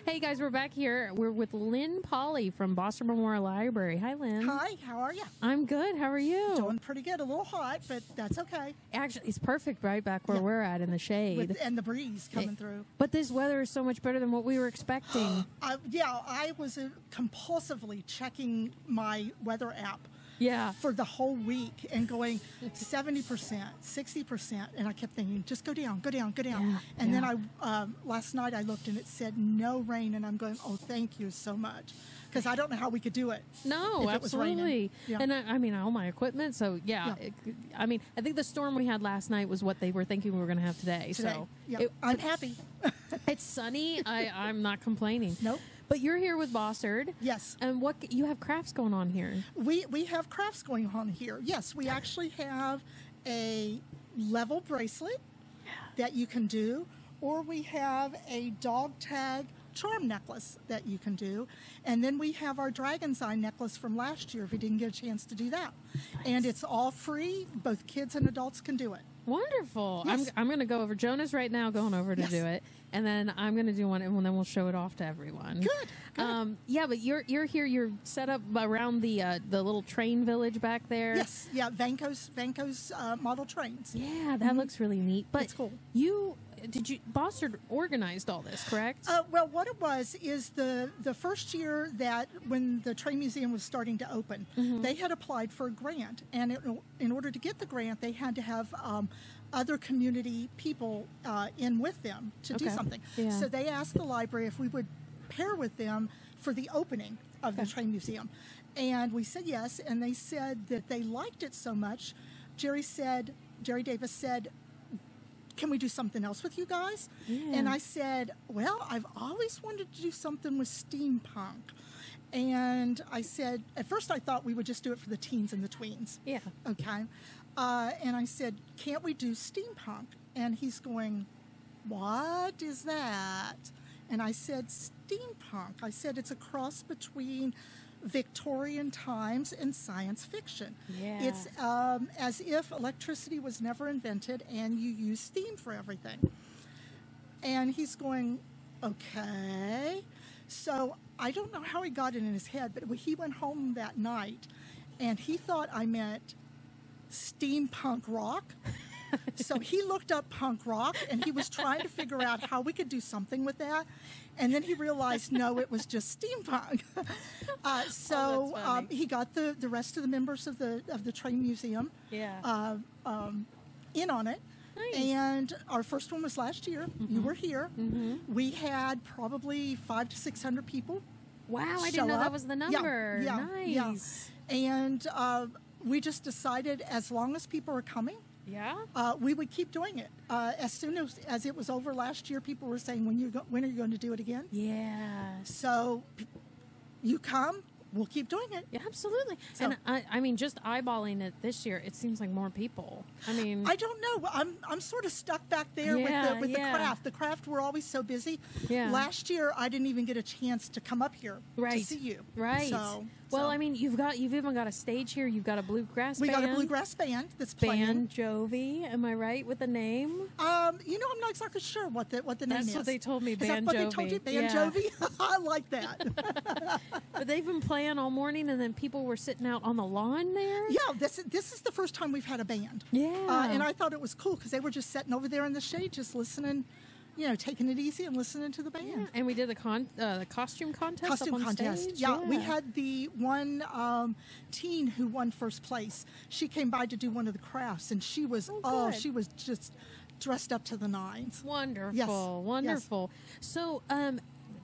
Hey guys, we're back here. We're with Lynn Polly from Bossard Memorial Library. Hi, Lynn. Hi, how are you? I'm good. How are you? Doing pretty good. A little hot, but that's okay. Actually, it's perfect right back where we're at in the shade. And the breeze coming through. But this weather is so much better than what we were expecting. I was compulsively checking my weather app Yeah. for the whole week and going 70%, 60%, and I kept thinking, just go down, go down, go down. Yeah, And then last night I looked and it said no rain, and I'm going, oh, thank you so much, because I don't know how we could do it. No, if it was raining. absolutely. Yeah. And I mean, all my equipment. So yeah, I mean, I think the storm we had last night was what they were thinking we were going to have today. So yeah, I'm happy. it's sunny. I'm not complaining. Nope. But you're here with Bossard. Yes. And what you have crafts going on here? We have crafts going on here. Yes, we actually have a level bracelet that you can do, or we have a dog tag charm necklace that you can do, and then we have our dragon's eye necklace from last year if you didn't get a chance to do that. Nice. And it's all free. Both kids and adults can do it. Wonderful. Yes. I'm going to go over. Jonah's right now going over to do it, and then I'm going to do one, and then we'll show it off to everyone. Good. Yeah, but you're here. You're set up around the little train village back there. Yes. Yeah. Vanco's model trains. Yeah, that looks really neat. But it's cool. Bossard organized all this, correct? Well, what it was is the first year that when the train museum was starting to open, they had applied for a grant, and in order to get the grant, they had to have other community people in with them to do something. Yeah. So they asked the library if we would pair with them for the opening of the train museum, and we said yes. And they said that they liked it so much. Jerry Davis said, can we do something else with you guys? Yeah. And I said, well, I've always wanted to do something with steampunk. And I said, at first I thought we would just do it for the teens and the tweens. Yeah. Okay. And I said, can't we do steampunk? And he's going, what is that? And I said, steampunk. I said, it's a cross between Victorian times and science fiction. Yeah. It's as if electricity was never invented and you use steam for everything. And he's going, okay. So I don't know how he got it in his head, but he went home that night and he thought I meant steampunk rock. So he looked up punk rock and he was trying to figure out how we could do something with that. And then he realized, no, it was just steampunk. He got the rest of the members of the train museum in on it. Nice. And our first one was last year. You were here. We had probably 500 to 600 people. Wow, I didn't know that was the number. Yeah, nice. Yeah. And we just decided as long as people are coming, we would keep doing it. As soon as it was over last year, people were saying, when are you going to do it again? Yeah. So you come, we'll keep doing it. Yeah, absolutely. So, and I mean, just eyeballing it this year, it seems like more people. I mean, I don't know. I'm sort of stuck back there with the craft. The craft, we're always so busy. Yeah. Last year, I didn't even get a chance to come up here to see you. Right. I mean, you've even got a stage here. You've got a bluegrass band. We got a bluegrass band that's playing. Banjovi, am I right with the name? I'm not exactly sure what the name is. That's what they told me, Is that what they told you? Banjovi? Yeah. I like that. But they've been playing all morning, and then people were sitting out on the lawn there? Yeah, this is the first time we've had a band. Yeah. And I thought it was cool because they were just sitting over there in the shade, just listening, taking it easy and listening to the band. Yeah. And we did the costume contest. Costume up on contest. Stage. Yeah, we had the one teen who won first place. She came by to do one of the crafts, and she was she was just dressed up to the nines. Wonderful, Yes. wonderful. Yes. So,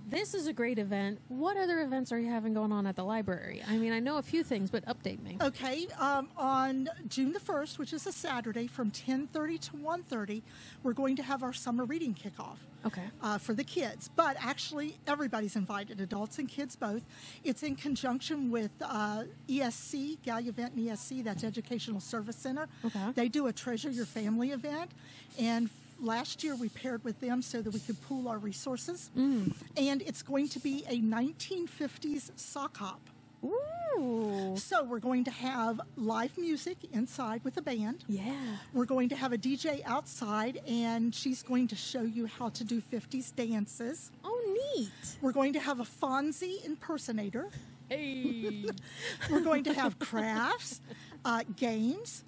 this is a great event. What other events are you having going on at the library? I mean, I know a few things, but update me. Okay, on June the 1st, which is a Saturday, from 10:30 to 1:30, we're going to have our summer reading kickoff. Okay. For the kids. But actually, everybody's invited, adults and kids both. It's in conjunction with ESC, Gallia Event and ESC, that's Educational Service Center. Okay. They do a Treasure Your Family event, and last year we paired with them so that we could pool our resources. And it's going to be a 1950s sock hop. Ooh. So we're going to have live music inside with a band. Yeah. We're going to have a DJ outside, and she's going to show you how to do 50s dances. Oh, neat. We're going to have a Fonzie impersonator. Hey. We're going to have crafts, games.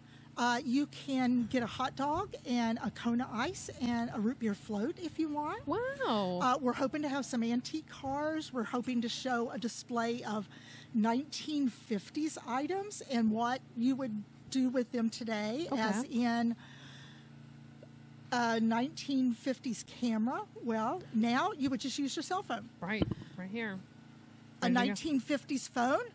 You can get a hot dog and a Kona ice and a root beer float if you want. Wow. We're hoping to have some antique cars. We're hoping to show a display of 1950s items and what you would do with them today, as in a 1950s camera. Well, now you would just use your cell phone. Right here. A 1950s phone,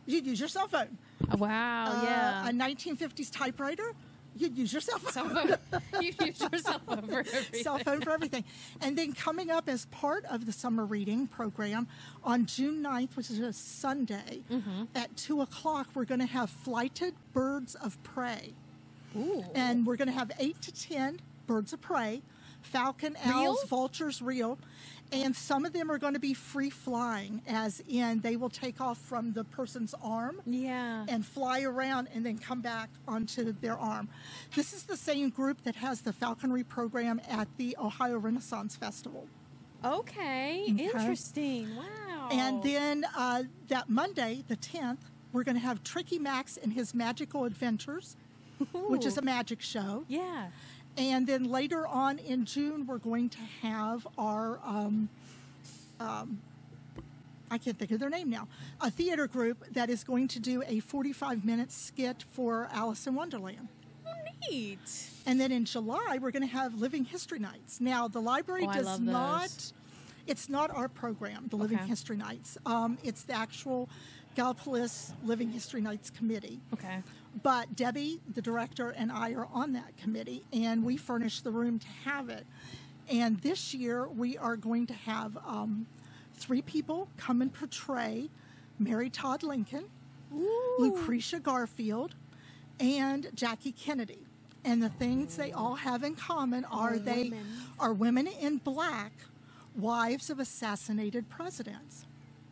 you'd use your cell phone. Wow, yeah. A 1950s typewriter, you'd use your cell phone. Cell phone. You use your cell phone for everything. Cell phone for everything. And then coming up as part of the summer reading program on June 9th, which is a Sunday, at 2 o'clock, we're going to have Flighted Birds of Prey. Ooh. And we're going to have 8 to 10 birds of prey, falcon, owls, vultures, real. And some of them are going to be free flying, as in they will take off from the person's arm and fly around and then come back onto their arm. This is the same group that has the falconry program at the Ohio Renaissance Festival. Okay. Interesting. Wow. And then that Monday, the 10th, we're going to have Tricky Max and his Magical Adventures, which is a magic show. Yeah. And then later on in June, we're going to have our, I can't think of their name now, a theater group that is going to do a 45-minute skit for Alice in Wonderland. Oh, neat. And then in July, we're going to have Living History Nights. Now, the library does not, it's not our program, the Living History Nights. It's the actual Gallipolis Living History Nights committee. Okay. But Debbie, the director, and I are on that committee, and we furnish the room to have it. And this year, we are going to have 3 people come and portray Mary Todd Lincoln, Lucretia Garfield, and Jackie Kennedy. And the things they all have in common are they are women in black, wives of assassinated presidents.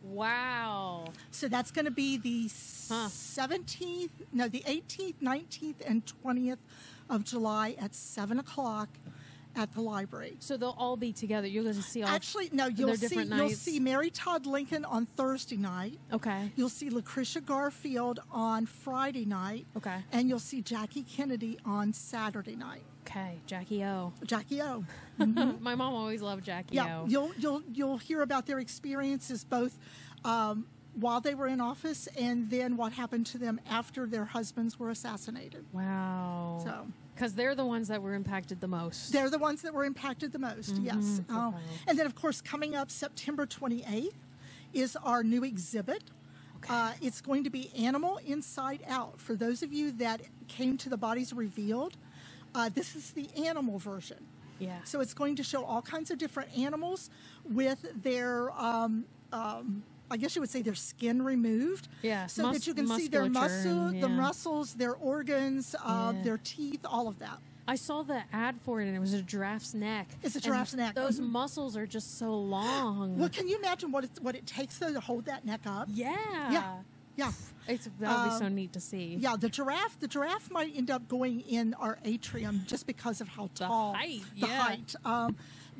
Wow. So that's going to be the 17th, no, the 18th, 19th, and 20th of July at 7 o'clock at the library. So they'll all be together. You're going to see all Actually, no, you'll see Mary Todd Lincoln on Thursday night. Okay. You'll see Lucretia Garfield on Friday night. Okay. And you'll see Jackie Kennedy on Saturday night. Okay, Jackie O. Jackie O. My mom always loved Jackie O. You'll hear about their experiences both while they were in office and then what happened to them after their husbands were assassinated. Wow. So, because they're the ones that were impacted the most. They're the ones that were impacted the most. Yes. And then, of course, coming up September 28th is our new exhibit. Okay. It's going to be Animal Inside Out. For those of you that came to the Bodies Revealed, this is the animal version. Yeah. So it's going to show all kinds of different animals with their, I guess you would say, their skin removed. Yeah. So that you can see their the muscles, their organs, their teeth, all of that. I saw the ad for it, and it was a giraffe's neck. It's a giraffe's neck. Those muscles are just so long. Well, can you imagine what it takes, though, to hold that neck up? Yeah. Yeah. That would be so neat to see. Yeah, the giraffe might end up going in our atrium just because of how tall. The height.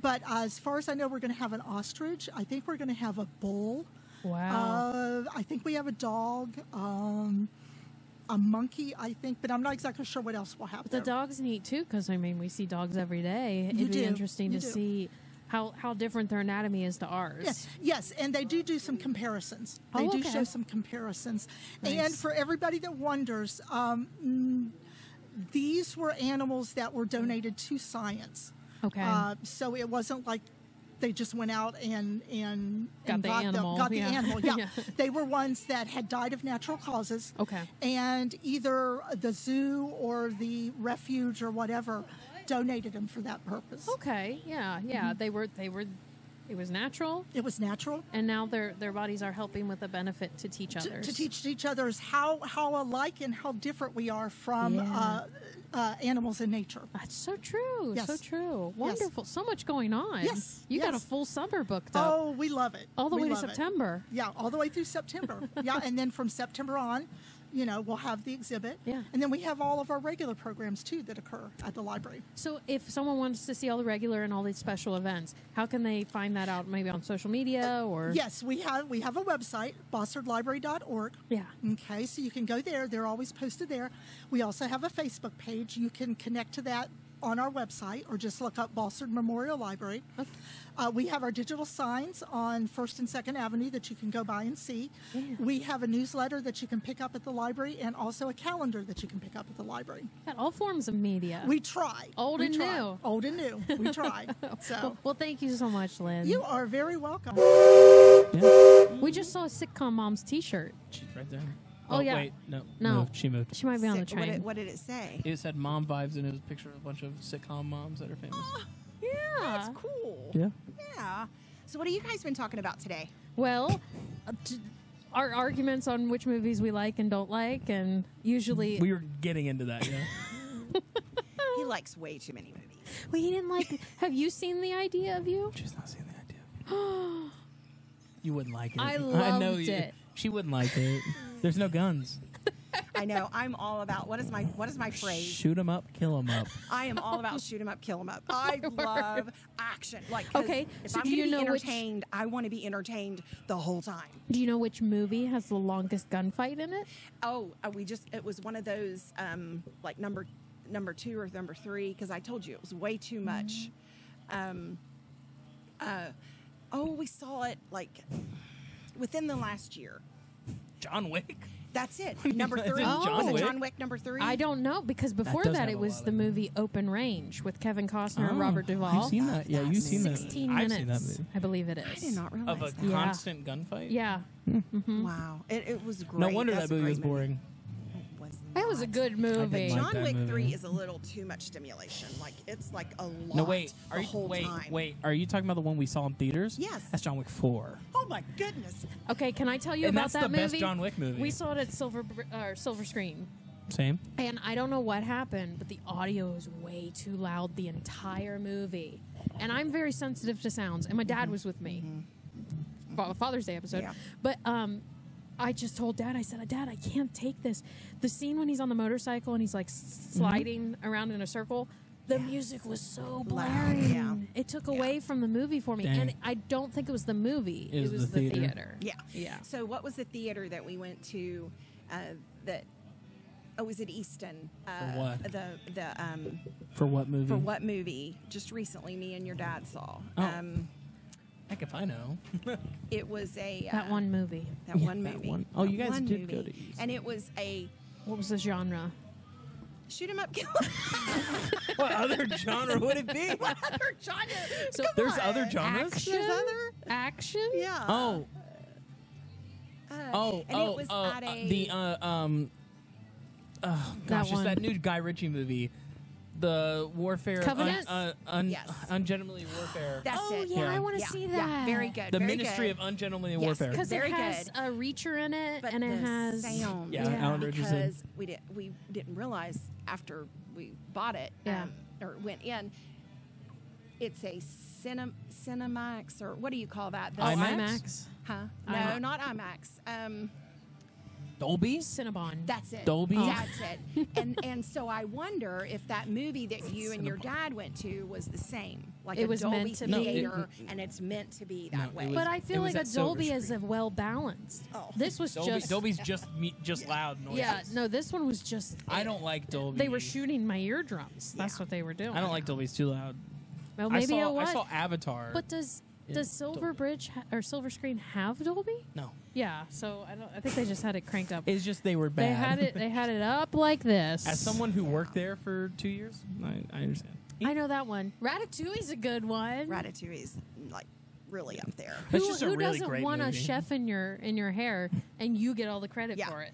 But as far as I know, we're going to have an ostrich. I think we're going to have a bull. Wow. I think we have a dog, a monkey, I think, but I'm not exactly sure what else we'll have there. The dog's neat, too, because, I mean, we see dogs every day. It'd be interesting to see how different their anatomy is to ours. Yes, and they do some comparisons. They do show some comparisons. Nice. And for everybody that wonders, these were animals that were donated to science. Okay. So it wasn't like They just went out and Got the animal, got the yeah. animal. Yeah. Yeah. They were ones that had died of natural causes. Okay. And either the zoo or the refuge or whatever donated them for that purpose. Okay. Yeah. Yeah. They were. It was natural, It was natural. and now their bodies are helping with a benefit to teach others. To teach each others how alike and how different we are from Yeah. animals in nature. That's so true. Yes. So true. Yes. Wonderful. So much going on. Yes. You got a Yes. full summer booked up. Oh, we love it. All the We way to love it. September. Yeah, all the way through September. Yeah, and then from September on, we'll have the exhibit. Yeah. And then we have all of our regular programs, too, that occur at the library. So if someone wants to see all the regular and all these special events, how can they find that out? Maybe on social media or? Yes, we have a website, bossardlibrary.org. Yeah. Okay, so you can go there. They're always posted there. We also have a Facebook page. You can connect to that on our website or just look up Bossard Memorial Library. Okay. We have our digital signs on 1st and 2nd Avenue that you can go by and see. Yeah. We have a newsletter that you can pick up at the library and also a calendar that you can pick up at the library. Got all forms of media. We try. Old We and try. new. Old and new. We try. So Well, thank you so much, Lynn. you are very welcome. We just saw a Sitcom Mom's T-shirt. She's right there. Oh, yeah. Wait, no. No. Moved. She moved. She might be on the Sick. What train. what did it say? It said mom vibes, and it was a picture of a bunch of sitcom moms that are famous. Yeah. That's cool. Yeah. Yeah. So what have you guys been talking about today? Well, our arguments on which movies we like and don't like, and usually We were getting into that, yeah. He likes way too many movies. we didn't like. Have you seen The Idea of You? She's not seeing the idea. You wouldn't like it. I know loved you. it. She wouldn't like it. There's no guns. I know. I'm all about what is my phrase? Shoot 'em up, kill 'em up. I am all about shoot 'em up, kill 'em up. I love action. Like, 'cause Okay, if so I'm do going you to be know which- entertained, I want to be entertained the whole time. Do you know which movie has the longest gunfight in it? Oh, it was one of those like number 2 or number 3 because I told you it was way too much. We saw it like within the last year. John Wick? That's it. Number 3. John Was it Wick? John Wick number 3? I don't know because before does that have it a was lot the of- movie Open Range with Kevin Costner and Robert Duvall. You've seen that? Yeah, you've seen that. 16 I've minutes, seen that movie. I believe it is. I did not realize Of a that. Yeah. constant gunfight? Yeah, Wow. It was great. No wonder That's that a movie was great boring. that was a not. good movie. like John that Wick movie. 3 is a little too much stimulation. Like it's like a lot. No, wait. The whole time. Wait. Are you talking about the one we saw in theaters? Yes. That's John Wick 4. Oh my goodness. Okay, can I tell you And about that's that the movie? best John Wick movie. We saw it at silver screen, Same. and I don't know what happened, but the audio was way too loud the entire movie. And I'm very sensitive to sounds, and my dad was with me. Father's Day episode, Yeah. but I just told Dad, I said, Dad, I can't take this. The scene when he's on the motorcycle and he's like sliding around in a circle, the music was so blaring. Yeah. It took away from the movie for me. Dang. And I don't think it was the movie. It was the theater. Yeah. Yeah. So what was the theater that we went to was it Easton? For what? For For what movie? what movie? Just recently me and your dad saw. Oh. Heck if I know. It was a That one movie. that Yeah, one that movie. one. Oh, you That guys one did go movie. to Easton. And it was a What was the genre? shoot 'em up, kill 'em What other genre would it be? What other genre? So Come There's on. other genres? Action? There's other. Action? Yeah. Oh. And it was at a the gosh, it's one. that new Guy Ritchie movie, the Warfare, Covenant? Yes. Ungentlemanly Warfare. That's Oh, it. yeah, I want to see that. Yeah, very good. The very Ministry good. of Ungentlemanly Yes, Warfare. Because it Very has good. a reacher in it, But and it the has sound. Yeah, Alan Richardson. Because we didn't realize after we bought it Yeah. or went in, it's a Cinemax or what do you call that? Oh, IMAX? IMAX. Huh? No, IMAX. not IMAX. Dolby? Cinnabon. That's it. Dolby? That's it. and so I wonder if that movie that you and your dad went to was the same, like It a was Dolby meant to be. theater, and it's meant to be that No, way. it was- But I feel was like a at Silver Dolby is Screen. well balanced. Oh. This was just Dolby's just loud noises. yeah. No, this one was just. I don't like Dolby. They were shooting my eardrums. That's what they were doing. I don't like Dolby's too loud. Well, maybe it was. I saw Avatar. But does Yeah, Silver Bridge or Silver Screen have Dolby? no, Yeah. So I think they just had it cranked up. it's just they were bad. They had it up like this. As someone who worked there for 2 years, I understand. I know that one. Ratatouille's a good one. Ratatouille's like really up there. That's just a Who really doesn't great want a movie. chef in your hair and you get all the credit Yeah. for it?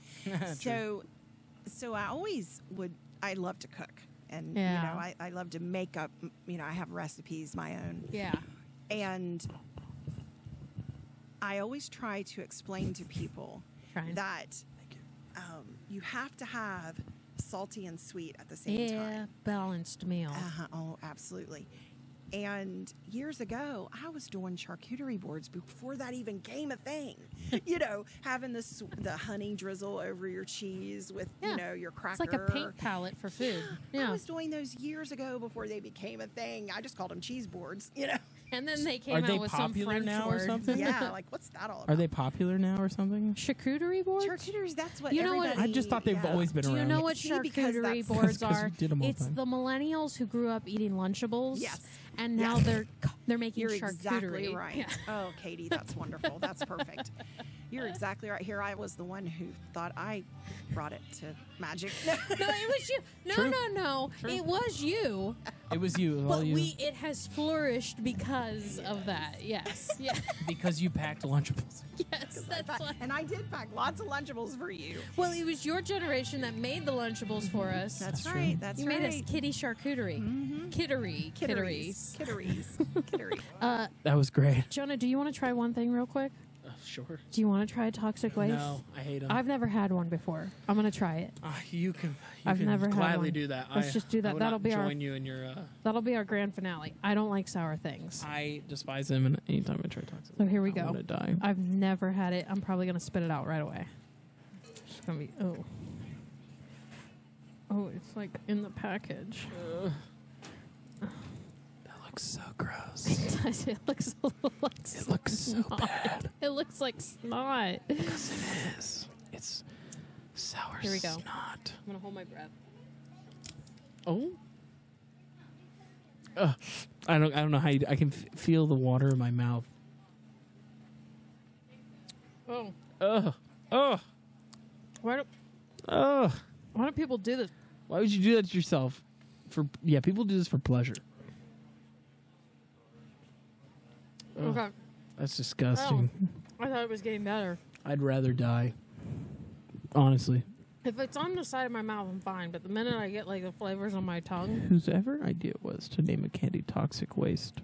So I always would. I love to cook, and Yeah. I love to make up. I have recipes my own, Yeah. and I always try to explain to people that you have to have salty and sweet at the same time. Balanced meal. Oh, absolutely. And years ago, I was doing charcuterie boards before that even became a thing. Having the honey drizzle over your cheese with, your cracker. It's like a paint palette for food. I was doing those years ago before they became a thing. I just called them cheese boards, And then they came Are they out with some popular French now word. or something? Yeah, like what's that all about? Are they popular now or something? Charcuterie boards? Charcuteries, that's what You know what- everybody... I just thought they've always been Do around. you know what See, because charcuterie that's- boards That's 'cause are? we did 'em all It's the time. the millennials who grew up eating Lunchables. Yes. And now Yes. they're making You're charcuterie. exactly right. Yeah. Oh, Katie, that's wonderful. That's perfect. You're exactly right. Here, I was the one who thought I brought it to magic. No, it was you. No, True. no. True. It was you. It was you. It was all But you. it has flourished because of that. Yes. Yeah. Because you packed Lunchables. Yes. That's why. And I did pack lots of Lunchables for you. Well, it was your generation that made the Lunchables for us. That's true. right. That's you right. made us kitty charcuterie. Kittery. Kitteries. Kittery. That was great. Jonah, do you want to try one thing real quick? Sure. Do you want to try a toxic waste? No, I hate them. I've never had one before. I'm going to try it. You can. I've can never had gladly one. do that. Let's just do that. I would That'll not be our- join you in your. That'll be our grand finale. I don't like sour things. I despise them, and anytime I try toxic. So here we I'm go. gonna die. I've never had it. I'm probably going to spit it out right away. It's going to be, oh, it's like in the package. That looks so gross. It does. It looks a little like It looks so snot. bad. It looks like snot. Yes, it is. It's sour Here we go. snot. I'm going to hold my breath. Oh. I don't know how I can feel the water in my mouth. Oh. Why Why don't people do this? would you do that to yourself? People do this for pleasure. Okay. That's disgusting. I thought it was getting better. I'd rather die. Honestly. If it's on the side of my mouth, I'm fine. But the minute I get like the flavors on my tongue, Whose ever idea it was to name a candy toxic waste?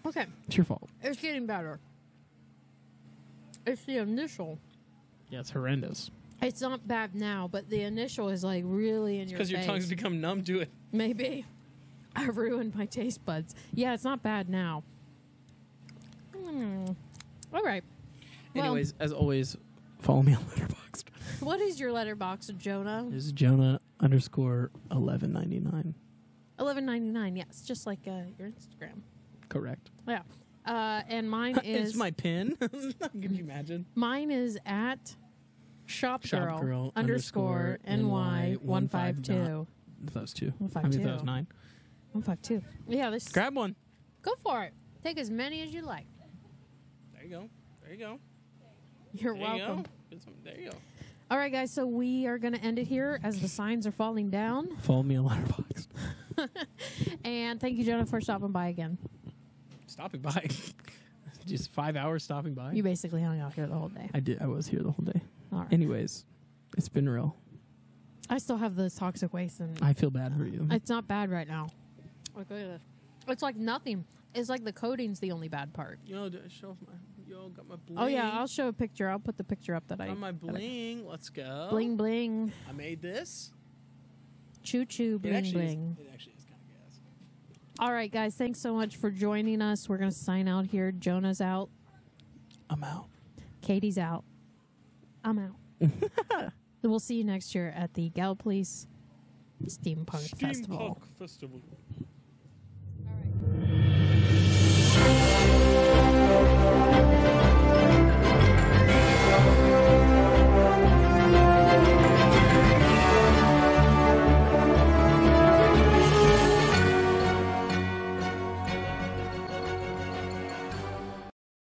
okay, It's your fault. it's getting better. It's the initial. Yeah, it's horrendous. It's not bad now, but the initial is like really in your face. Because your tongue's become numb to it. Maybe. I ruined my taste buds. Yeah, it's not bad now. All right. Well, Anyways, as always, follow me on Letterboxd. what is your letterbox, Jonah? This is Jonah_1199. $11.99. Yes, just like your Instagram. Correct. Yeah. And mine is It's my pin. Can you imagine? mine is at shopgirl_NY152. That was 2. 152. I mean, that was 9. 152. Yeah, this. Grab one. Go for it. Take as many as you like. There you go. There you go. You're There you welcome. go. There you go. All right, guys. So we are going to end it here as the signs are falling down. Follow me on Letterboxd. And thank you, Jonah, for stopping by again. Stopping by. Just 5 hours stopping by. You basically hung out here the whole day. I did. I was here the whole day. All right. Anyways, it's been real. I still have this toxic waste, and I feel bad for you. it's not bad right now. Look at this. It's like nothing. It's like the coating's the only bad part. Show my. Got my bling. Oh yeah, I'll show a picture. I'll put the picture up that I Got my that I- bling. Let's go. Bling bling. I made this. Choo choo It bling actually bling. It actually is kind of gas. All right, guys. Thanks so much for joining us. We're gonna sign out here. Jonah's out. I'm out. Katie's out. I'm out. We'll see you next year at the Gallipolis Steampunk Festival. Festival.